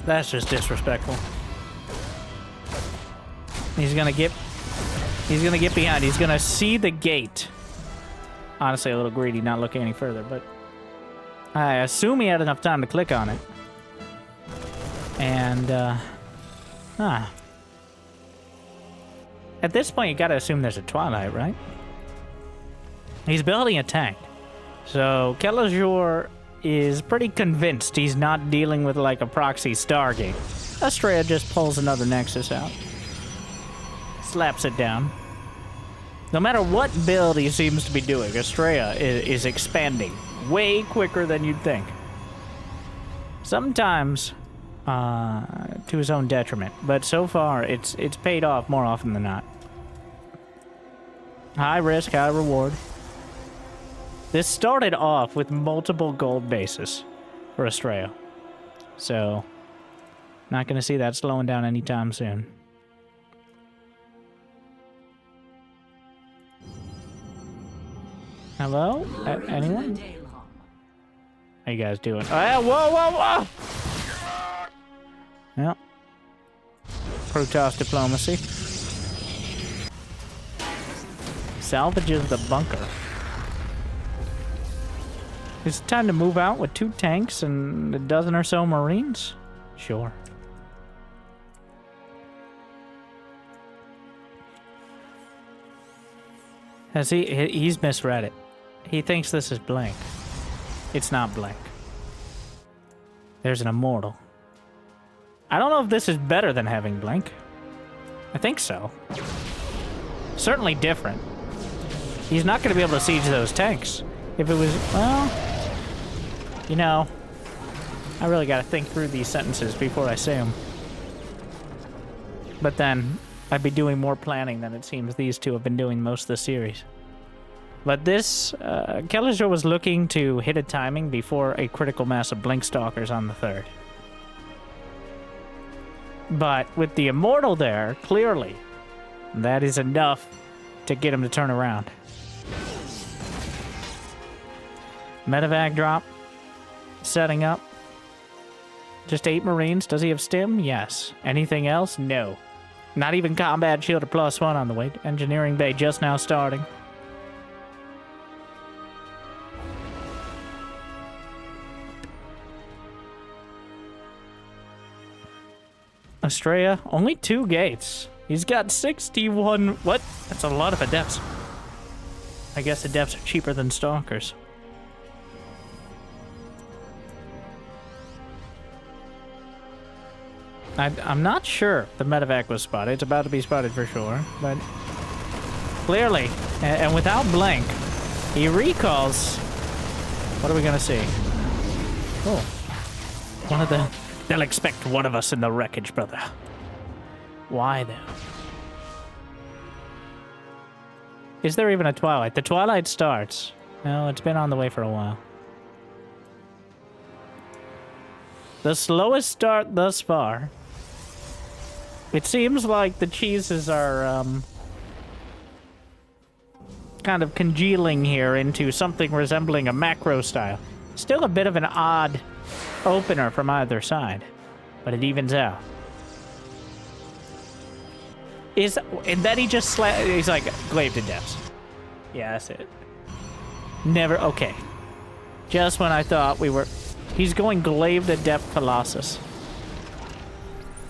That's just disrespectful. He's gonna get behind. He's gonna see the gate. Honestly, a little greedy, not looking any further, but I assume he had enough time to click on it. And, at this point, you gotta assume there's a Twilight, right? He's building a tank. So, Kelazhur is pretty convinced he's not dealing with, like, a proxy Stargate. Astrea just pulls another Nexus out. Slaps it down. No matter what build he seems to be doing, Astrea is expanding way quicker than you'd think. Sometimes to his own detriment, but so far it's paid off more often than not. High risk, high reward. This started off with multiple gold bases for Astrea, so not going to see that slowing down anytime soon. Hello? Anyone? How you guys doing? Oh, whoa! Yep. Protoss diplomacy. Salvages the bunker. Is it time to move out with 2 tanks and a dozen or so Marines? Sure. He's misread it. He thinks this is Blink. It's not Blink. There's an Immortal. I don't know if this is better than having Blink. I think so. Certainly different. He's not going to be able to siege those tanks. If it was, well, you know, I really got to think through these sentences before I say them. But then, I'd be doing more planning than it seems these two have been doing most of the series. But this, Kelazhur was looking to hit a timing before a critical mass of Blink Stalkers on the 3rd. But with the Immortal there, clearly, that is enough to get him to turn around. Medevac drop. Setting up. Just 8 Marines. Does he have stim? Yes. Anything else? No. Not even combat shield or +1 on the way. Engineering bay just now starting. Astrea, only 2 gates. He's got 61... What? That's a lot of adepts. I guess adepts are cheaper than stalkers. I'm not sure the medevac was spotted. It's about to be spotted for sure, but clearly, and without Blink, he recalls. What are we gonna see? Oh, one of the... They'll expect one of us in the wreckage, brother. Why, though? Is there even a twilight? The twilight starts. No, it's been on the way for a while. The slowest start thus far. It seems like the cheeses are, kind of congealing here into something resembling a macro style. Still a bit of an odd opener from either side, but it evens out. And then he just he's like, glaive to depths. Yeah, that's it. Never, okay. Just when I thought we were... He's going glaive to depth Colossus.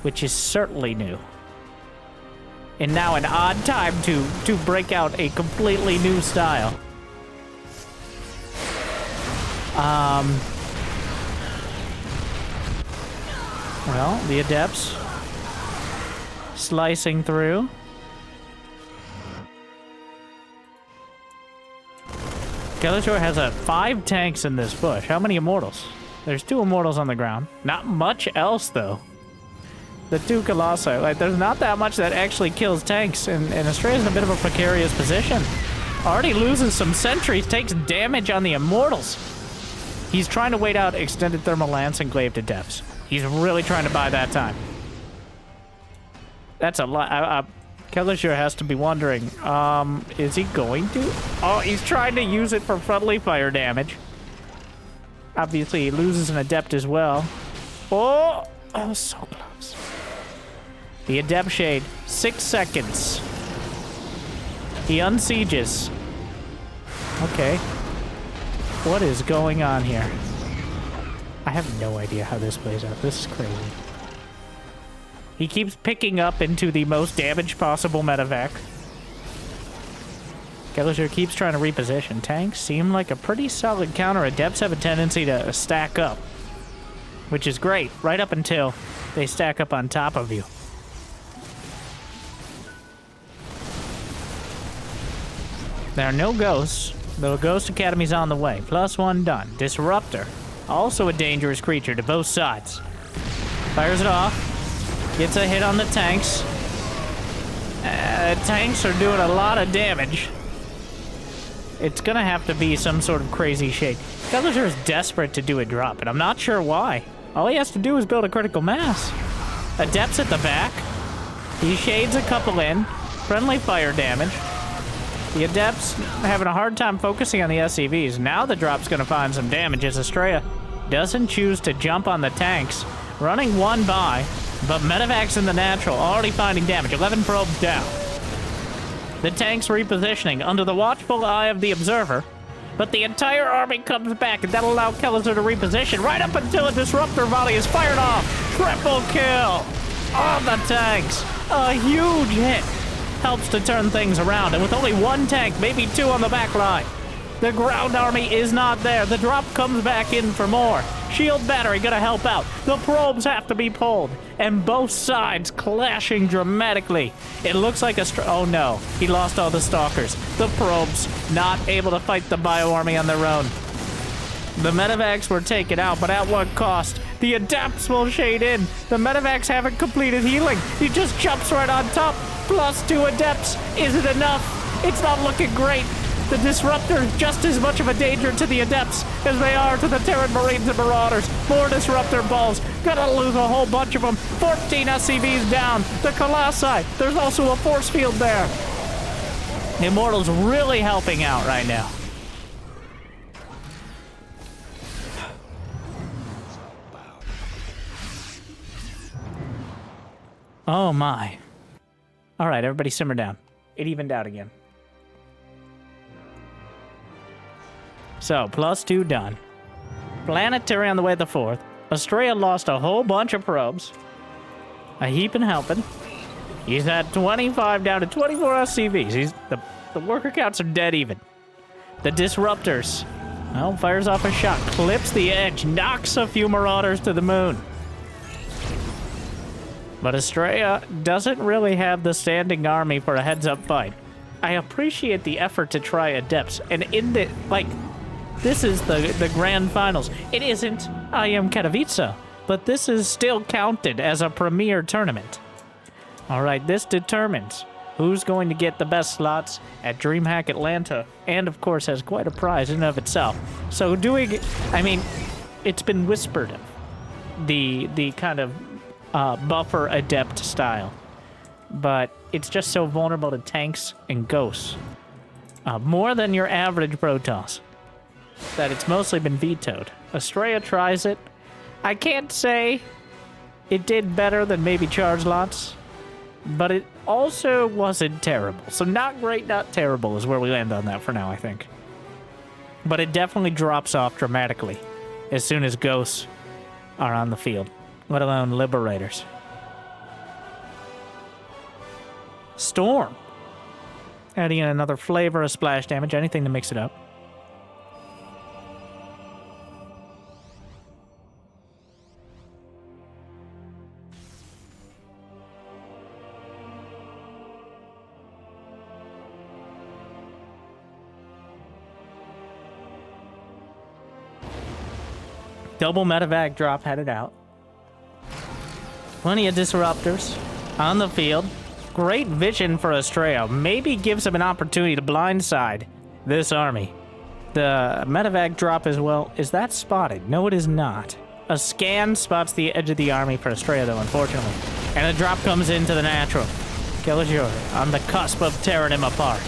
Which is certainly new. And now an odd time to break out a completely new style. Well, the adepts slicing through. Kelazhur has 5 tanks in this bush. How many immortals? There's 2 immortals on the ground. Not much else, though. The 2 colossi. Like, there's not that much that actually kills tanks, and Astrea's in a bit of a precarious position. Already loses some sentries, takes damage on the immortals. He's trying to wait out extended thermal lance and glaive to depths. He's really trying to buy that time. That's a lot. Kelazhur has to be wondering, is he going to? Oh, he's trying to use it for friendly fire damage. Obviously, he loses an adept as well. Oh, so close. The adept shade, 6 seconds. He unsieges. Okay. What is going on here? I have no idea how this plays out. This is crazy. He keeps picking up into the most damage possible medevac. Kelazhur keeps trying to reposition. Tanks seem like a pretty solid counter. Adepts have a tendency to stack up, which is great, right up until they stack up on top of you. There are no ghosts, though a Ghost Academy's on the way. +1 done. Disruptor, also a dangerous creature to both sides. Fires it off. Gets a hit on the tanks. Tanks are doing a lot of damage. It's gonna have to be some sort of crazy shake. Kelazhur is desperate to do a drop, and I'm not sure why. All he has to do is build a critical mass. Adepts at the back. He shades a couple in. Friendly fire damage. The Adepts having a hard time focusing on the SCVs. Now the drop's gonna find some damage as Astrea doesn't choose to jump on the tanks. Running one by, but Medevac's in the natural, already finding damage. 11 probes down. The tanks repositioning under the watchful eye of the observer, but the entire army comes back, and that'll allow Kelazhur to reposition right up until a disruptor volley is fired off. Triple kill on the tanks. A huge hit. helps to turn things around. And with only one tank, maybe two on the back line, the ground army is not there. The drop comes back in for more. Shield battery gonna help out. The probes have to be pulled. And both sides clashing dramatically. It looks like oh no, he lost all the stalkers. The probes not able to fight the bio army on their own. The medevacs were taken out, but at what cost? The adepts will shade in. The medevacs haven't completed healing. He just jumps right on top. +2 adepts. Is it enough? It's not looking great. The Disruptors just as much of a danger to the Adepts as they are to the Terran Marines and Marauders. More Disruptor balls. Gonna lose a whole bunch of them. 14 SCVs down. The Colossi. There's also a force field there. The Immortals really helping out right now. Oh my. All right, everybody simmer down. It evened out again. So, +2 done. Planetary on the way to the 4th. Astrea lost a whole bunch of probes. A heaping helping. He's at 25 down to 24 SCVs. The worker counts are dead even. The Disruptors. Well, fires off a shot. Clips the edge. Knocks a few Marauders to the moon. But Astrea doesn't really have the standing army for a heads-up fight. I appreciate the effort to try Adepts. And in the, this is the grand finals. It isn't I Am Katowice, but this is still counted as a premier tournament. All right, this determines who's going to get the best slots at DreamHack Atlanta, and of course has quite a prize in and of itself. So it's been whispered the kind of buffer adept style, but it's just so vulnerable to tanks and ghosts. More than your average Protoss. That it's mostly been vetoed. Astrea tries it. I can't say it did better than maybe charge lots, but it also wasn't terrible. So not great, not terrible is where we land on that for now, I think. But it definitely drops off dramatically as soon as ghosts are on the field, let alone liberators. Storm. Adding in another flavor of splash damage, anything to mix it up. Double medevac drop headed out. Plenty of Disruptors on the field. Great vision for Astrea. Maybe gives him an opportunity to blindside this army. The medevac drop as well. Is that spotted? No, it is not. A scan spots the edge of the army for Astrea, though, unfortunately. And a drop comes into the natural. Kelazhur on the cusp of tearing him apart.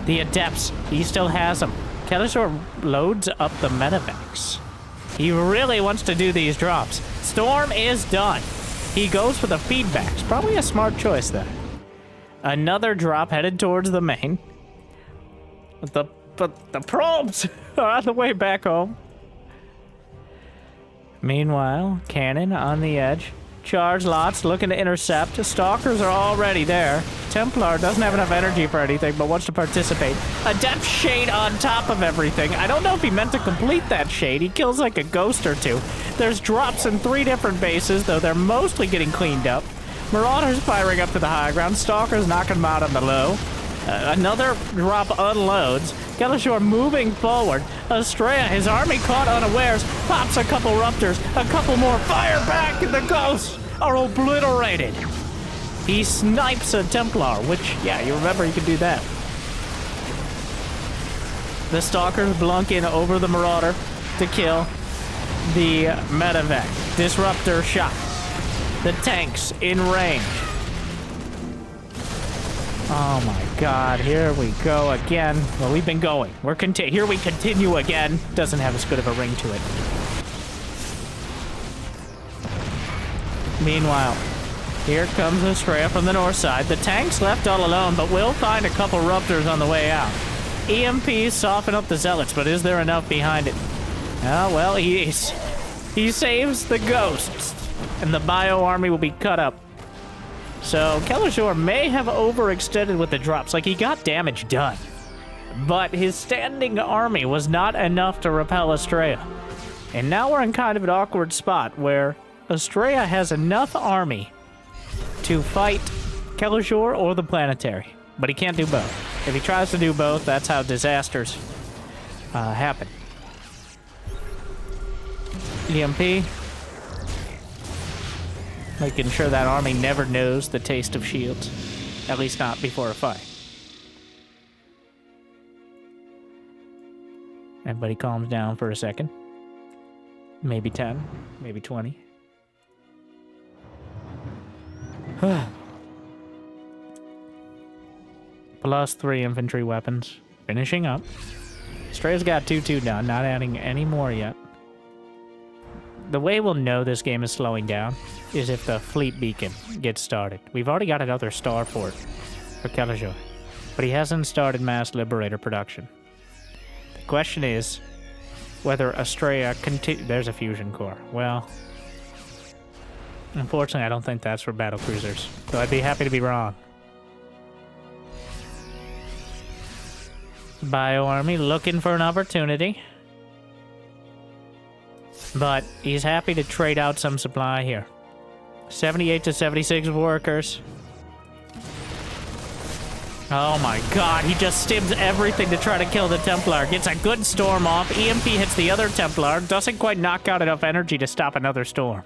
The Adepts, he still has them. Kelazhur loads up the medevacs. He really wants to do these drops. Storm is done. He goes for the feedbacks. Probably a smart choice there. Another drop headed towards the main. The probes are on the way back home. Meanwhile, cannon on the edge. Charge lots looking to intercept. Stalkers are already there. Templar doesn't have enough energy for anything, but wants to participate. A depth shade on top of everything. I don't know if he meant to complete that shade. He kills like a ghost or two. There's drops in 3 different bases, though they're mostly getting cleaned up. Marauders firing up to the high ground. Stalkers knocking them out on the low. Another drop unloads. Kelazhur moving forward. Astrea, his army caught unawares, pops a couple Ruptors, a couple more fire back, and the ghosts are obliterated. He snipes a Templar, which, yeah, you remember he could do that. The Stalkers blunk in over the Marauder to kill the medevac. Disruptor shot. The tanks in range. Oh my god, here we go again. Well, we've been going. Here we continue again. Doesn't have as good of a ring to it. Meanwhile, here comes Astrea from the north side. The tank's left all alone, but we'll find a couple Ruptors on the way out. EMPs soften up the Zealots, but is there enough behind it? Oh, well, he saves the ghosts, and the bio army will be cut up. So Kelazhur may have overextended with the drops, like he got damage done. But his standing army was not enough to repel Astrea. And now we're in kind of an awkward spot where Astrea has enough army to fight Kelazhur or the planetary. But he can't do both. If he tries to do both, that's how disasters happen. EMP. Making sure that army never knows the taste of shields. At least not before a fight. Everybody calms down for a second. Maybe 10, maybe 20. +3 infantry weapons. Finishing up. Astrea's got 2-2 done, not adding any more yet. The way we'll know this game is slowing down is if the fleet beacon gets started. We've already got another starport for Kelazhur, but he hasn't started mass liberator production. The question is whether Astrea there's a fusion core. Well, unfortunately, I don't think that's for battlecruisers, though I'd be happy to be wrong. Bioarmy looking for an opportunity. But he's happy to trade out some supply here. 78 to 76 workers. Oh my god, he just stims everything to try to kill the Templar. Gets a good storm off. EMP hits the other Templar. Doesn't quite knock out enough energy to stop another storm.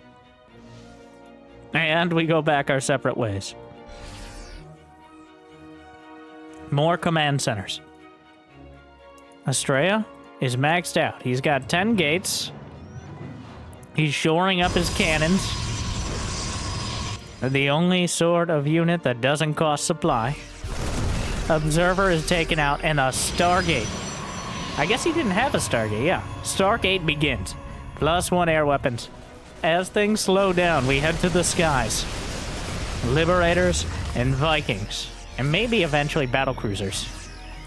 And we go back our separate ways. More command centers. Astrea is maxed out. He's got 10 gates. He's shoring up his cannons. The only sort of unit that doesn't cost supply. Observer is taken out, and a Stargate. I guess he didn't have a Stargate, yeah. Stargate begins. +1 air weapons. As things slow down, we head to the skies. Liberators and Vikings. And maybe eventually battlecruisers.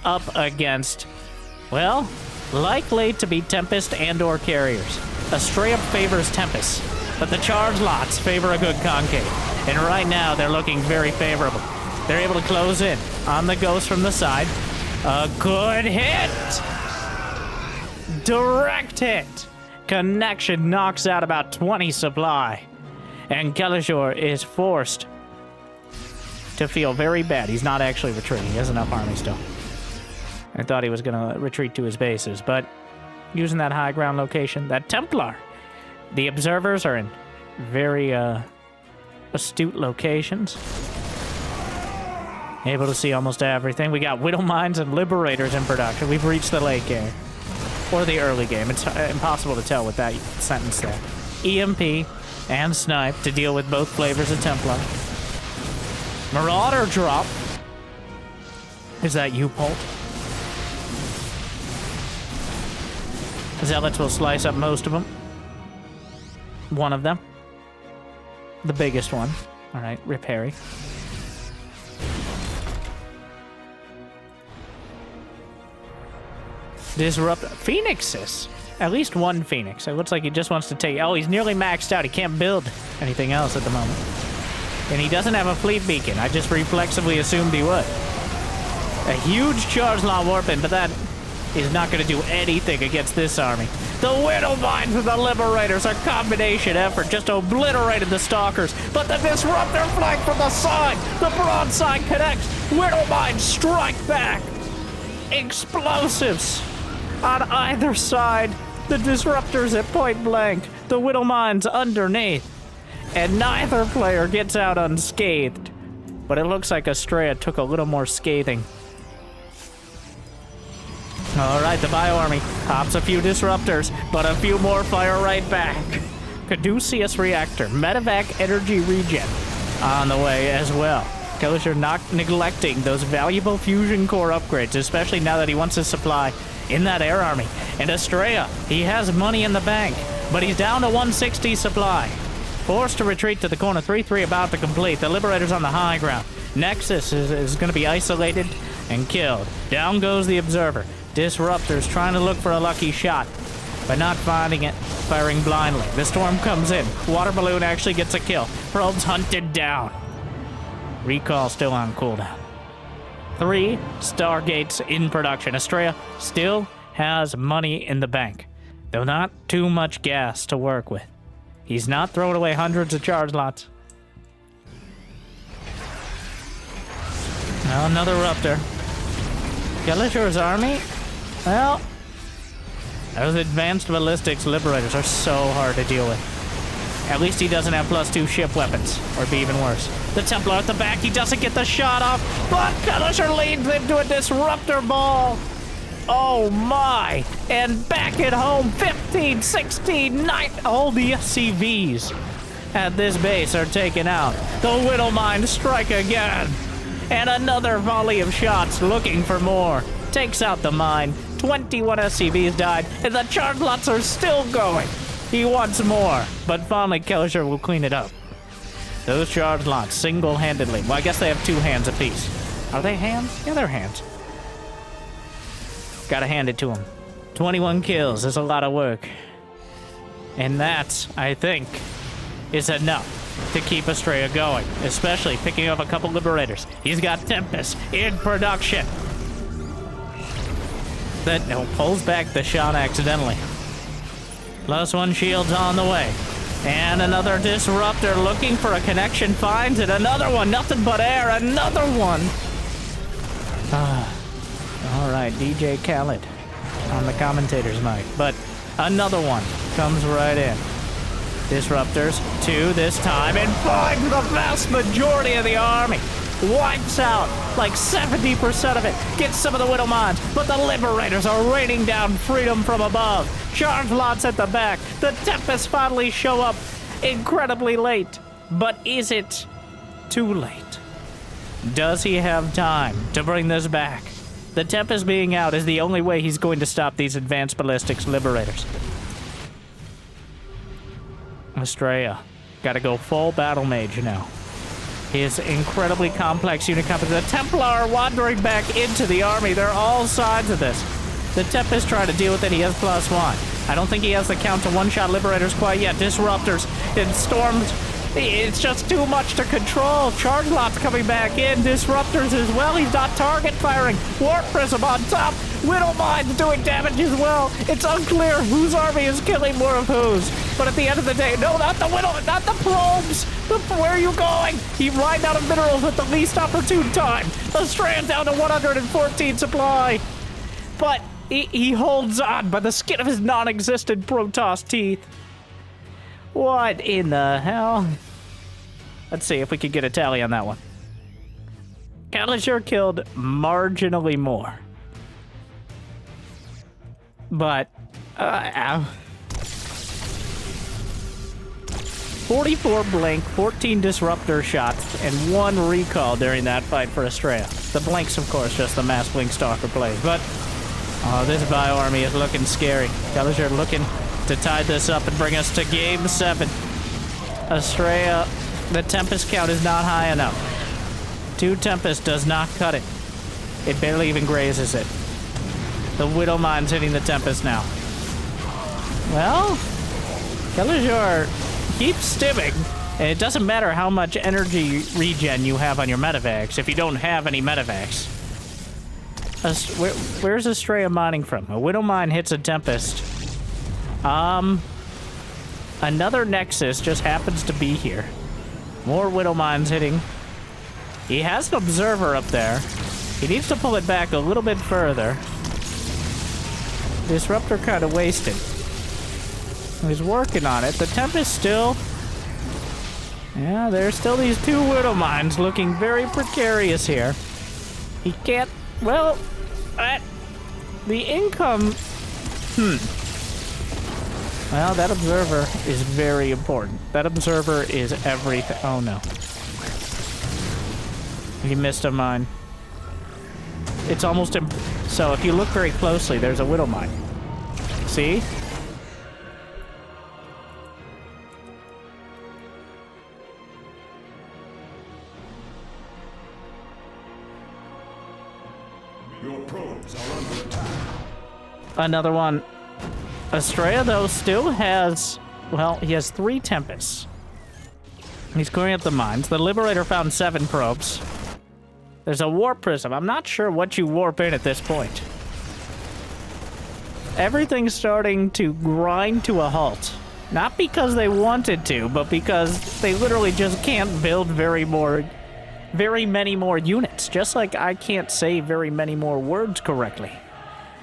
Up against, well, likely to be Tempest and or carriers. Astrea favors Tempest, but the charge lots favor a good concave. And right now, they're looking very favorable. They're able to close in on the ghost from the side. A good hit! Direct hit! Connection knocks out about 20 supply. And Kelazhur is forced to feel very bad. He's not actually retreating. He has enough army still. I thought he was going to retreat to his bases, but using that high ground location, that Templar. The observers are in very astute locations. Able to see almost everything. We got Widow Mines and Liberators in production. We've reached the late game. Or the early game. It's impossible to tell with that sentence there. EMP and Snipe to deal with both flavors of Templar. Marauder drop. Is that U-Pult? Zealots will slice up most of them. One of them. The biggest one. Alright, Rip Harry. Disrupt Phoenixes. At least one Phoenix. It looks like he just wants to take... Oh, he's nearly maxed out. He can't build anything else at the moment. And he doesn't have a fleet beacon. I just reflexively assumed he would. A huge charge law warping, but that is not going to do anything against this army. The Widow Mines and the Liberators, a combination effort, just obliterated the Stalkers. But the Disruptor flank from the side. The broadside connects. Widow Mines strike back. Explosives on either side. The Disruptors at point blank. The Widow Mines underneath. And neither player gets out unscathed. But it looks like Astrea took a little more scathing. Alright, the Bioarmy pops a few Disruptors, but a few more fire right back. Caduceus Reactor, Medevac Energy Regen on the way as well. Kelazhur not neglecting those valuable fusion core upgrades, especially now that he wants to supply in that air army. And Astrea, he has money in the bank, but he's down to 160 supply. Forced to retreat to the corner, 3-3 about to complete. The Liberators on the high ground. Nexus is going to be isolated and killed. Down goes the Observer. Disruptors trying to look for a lucky shot, but not finding it, firing blindly. The storm comes in. Water balloon actually gets a kill. Probes hunted down. Recall still on cooldown. 3 Stargates in production. Astrea still has money in the bank, though not too much gas to work with. He's not throwing away hundreds of charge lots. Now another Ruptor. Kelazhur's army? Well, those advanced ballistics liberators are so hard to deal with. At least he doesn't have +2 ship weapons, or be even worse. The Templar at the back, he doesn't get the shot off, but Kelazhur leads into a disruptor ball. Oh my! And back at home, 15, 16, 9, all the SCVs at this base are taken out. The Widowmines strike again. And another volley of shots looking for more. Takes out the mine. 21 SCVs died, and the charge lots are still going. He wants more, but finally Kelazhur will clean it up. Those charge lots single-handedly. Well, I guess they have 2 hands apiece. Are they hands? Yeah, they're hands. Gotta hand it to him. 21 kills is a lot of work. And that, I think, is enough to keep Astrea going, especially picking up a couple liberators. He's got Tempest in production. That pulls back the shot accidentally. +1 shields on the way. And another disruptor looking for a connection, finds it. Another one, nothing but air, another one. All right, DJ Khaled on the commentator's mic. But another one comes right in. Disruptors, 2 this time, and finds the vast majority of the army. Wipes out like 70% of it. Gets some of the Widow Mines, but the Liberators are raining down freedom from above. Charge lots at the back. The Tempests finally show up incredibly late. But is it too late? Does he have time to bring this back? The Tempest being out is the only way he's going to stop these advanced ballistics Liberators. Astrea. Gotta go full battle mage now. His incredibly complex unit company. The Templar are wandering back into the army. They're all sides of this. The Tempest trying to deal with it. He has +1. I don't think he has the count to one-shot Liberators quite yet. Disruptors and Storms. It's just too much to control. Charge lots coming back in. Disruptors as well. He's not target firing. Warp Prism on top. Widow Mines doing damage as well. It's unclear whose army is killing more of whose. But at the end of the day, no, not the Widow, not the probes. Where are you going? He ran out of minerals at the least opportune time. Astrea down to 114 supply. But he holds on by the skin of his non-existent Protoss teeth. What in the hell? Let's see if we can get a tally on that one. Kelazhur killed marginally more. But, 44 blink, 14 disruptor shots, and 1 recall during that fight for Astrea. The blinks, of course, just the mass blink stalker plays. But, this bio army is looking scary. Kelazhur looking to tie this up and bring us to Game 7. Astrea, the Tempest count is not high enough. 2 Tempest does not cut it. It barely even grazes it. The Widow Mine's hitting the Tempest now. Well, Kelazhur keeps stimming, and it doesn't matter how much energy regen you have on your medevacs if you don't have any medevacs. Where's Astrea mining from? A Widow Mine hits a Tempest. Another Nexus just happens to be here. More Widow Mines hitting. He has an observer up there. He needs to pull it back a little bit further. Disruptor kind of wasted. He's working on it. The Tempest still... Yeah, there's still these 2 Widow Mines looking very precarious here. He can't... Well, the income... Well, that observer is very important. That observer is everything. Oh, no. He missed a mine. It's almost... So, if you look very closely, there's a Widow Mine. See? Your probes are under attack. Another one. Astrea, though, still has... Well, he has 3 Tempests. He's clearing up the mines. The Liberator found 7 probes. There's a warp prism. I'm not sure what you warp in at this point. Everything's starting to grind to a halt. Not because they wanted to, but because they literally just can't build very many more units. Just like I can't say very many more words correctly.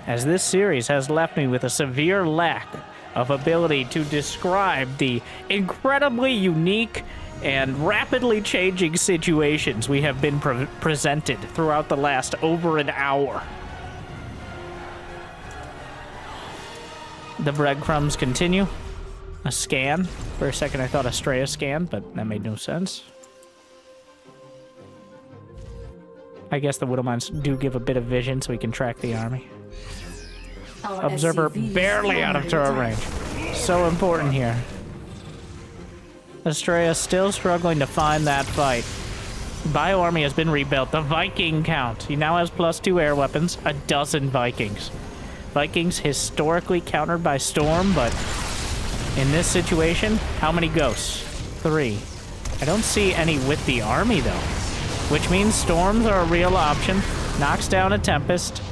As this series has left me with a severe lack of ability to describe the incredibly unique and rapidly changing situations we have been presented throughout the last over an hour. The breadcrumbs continue. A scan. For a second I thought Astrea scan, but that made no sense. I guess the Widowmines do give a bit of vision so we can track the army. Observer barely out of turret range. So important here. Astrea still struggling to find that fight. Bio army has been rebuilt. The Viking count. He now has +2 air weapons. 12 Vikings. Vikings historically countered by Storm, but in this situation, how many ghosts? 3. I don't see any with the army though, which means Storms are a real option. Knocks down a Tempest.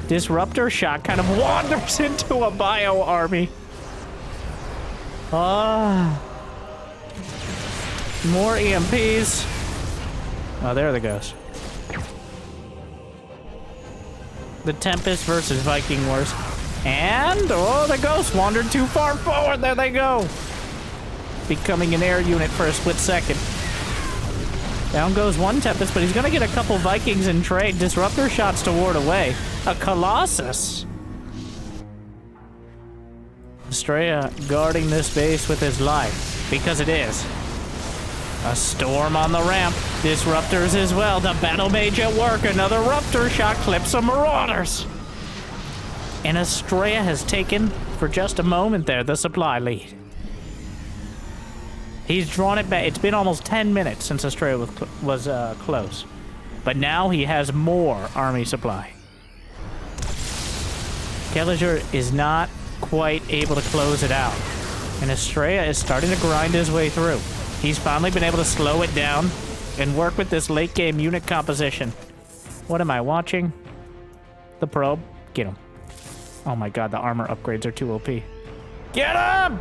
Disruptor shot kind of wanders into a bio army. More EMPs. Oh, there are the ghosts. The Tempest versus Viking Wars. And, oh, the ghosts wandered too far forward. There they go. Becoming an air unit for a split second. Down goes one Tempest, but he's going to get a couple Vikings in trade. Disruptor shots to ward away. A Colossus. Astrea guarding this base with his life, because it is. A Storm on the ramp. Disruptors as well. The Battle Mage at work. Another Ruptor shot clips some Marauders. And Astrea has taken, for just a moment there, the supply lead. He's drawn it back. It's been almost 10 minutes since Astrea was close. But now he has more army supply. Kelazhur is not quite able to close it out. And Astrea is starting to grind his way through. He's finally been able to slow it down and work with this late game unit composition. What am I watching? The probe. Get him. Oh my god, the armor upgrades are too OP. Get him!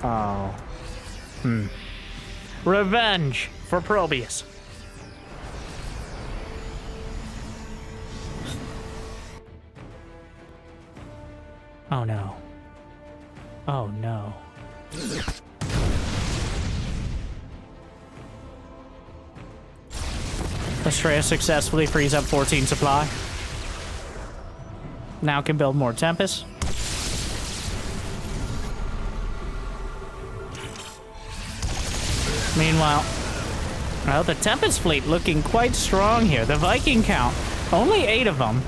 Oh. Revenge for Probius. Oh no. Oh no. Astrea successfully frees up 14 supply. Now can build more Tempest. Meanwhile, well, the Tempest fleet looking quite strong here. The Viking count, only 8 of them.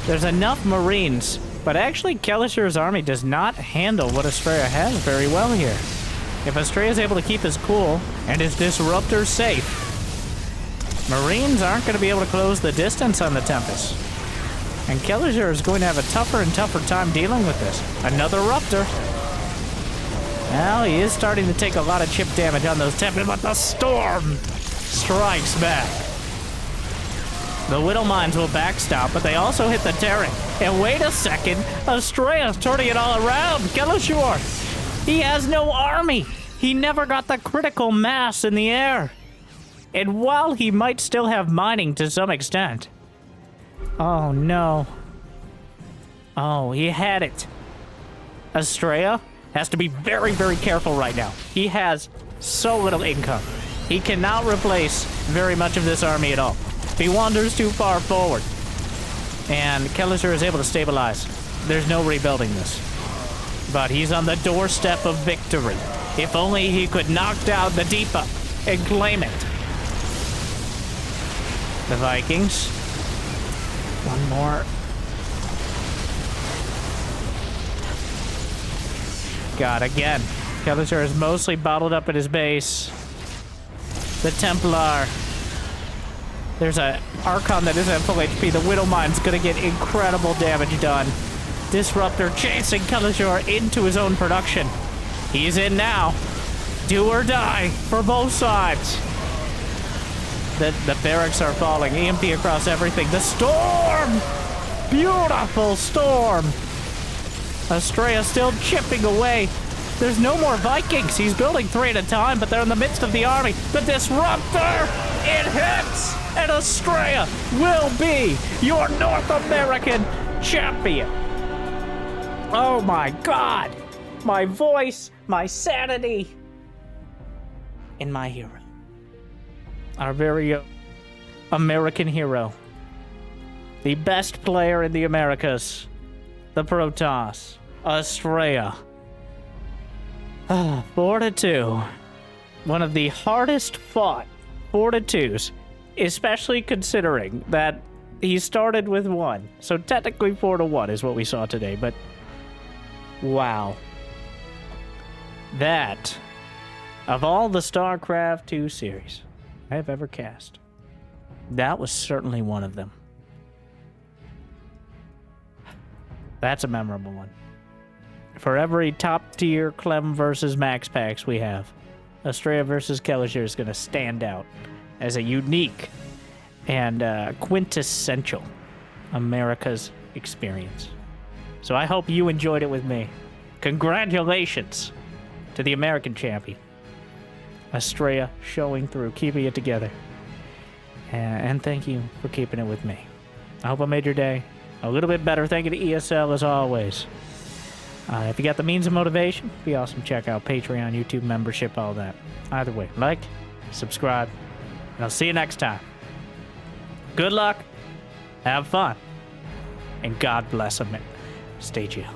There's enough Marines, but actually Kelazhur's army does not handle what Astrea has very well here. If Astrea is able to keep his cool and his Disruptor safe, Marines aren't going to be able to close the distance on the Tempest. And Kelazhur is going to have a tougher and tougher time dealing with this. Another Ruptor. Well, he is starting to take a lot of chip damage on those Tempests, but the Storm strikes back. The Widow Mines will backstop, but they also hit the Terran. And wait a second, Astrea's turning it all around. Kelazhur, he has no army. He never got the critical mass in the air. And while he might still have mining to some extent... Oh, no. Oh, he had it. Astrea has to be very, very careful right now. He has so little income. He cannot replace very much of this army at all. He wanders too far forward. And Kelazhur is able to stabilize. There's no rebuilding this. But he's on the doorstep of victory. If only he could knock down the Deepa and claim it. The Vikings. One more. God, again. Kelazhur is mostly bottled up at his base. The Templar. There's an Archon that isn't at full HP. The Widow Mine's gonna get incredible damage done. Disruptor chasing Kelazhur into his own production. He's in now. Do or die for both sides. The barracks are falling. EMP across everything. The storm! Beautiful storm! Astrea still chipping away. There's no more Vikings. He's building 3 at a time, but they're in the midst of the army. The Disruptor! It hits! And Astrea will be your North American champion. Oh my God! My voice, my sanity, and my hero. Our very own American hero. The best player in the Americas. The Protoss Astrea. 4-2. One of the hardest fought 4-2s, especially considering that he started with 1. So technically 4-1 is what we saw today, but wow. That, of all the StarCraft 2 series I have ever cast, that was certainly one of them. That's a memorable one. For every top-tier Clem versus Max Packs we have, Astrea versus Kelazhur is going to stand out as a unique and quintessential America's experience. So I hope you enjoyed it with me. Congratulations to the American champion. Astrea showing through, keeping it together. And thank you for keeping it with me. I hope I made your day a little bit better. Thank you to ESL as always. If you got the means of motivation, it'd be awesome. Check out Patreon, YouTube membership, all that. Either way, like, subscribe, and I'll see you next time. Good luck, have fun, and God bless America. Stay chill.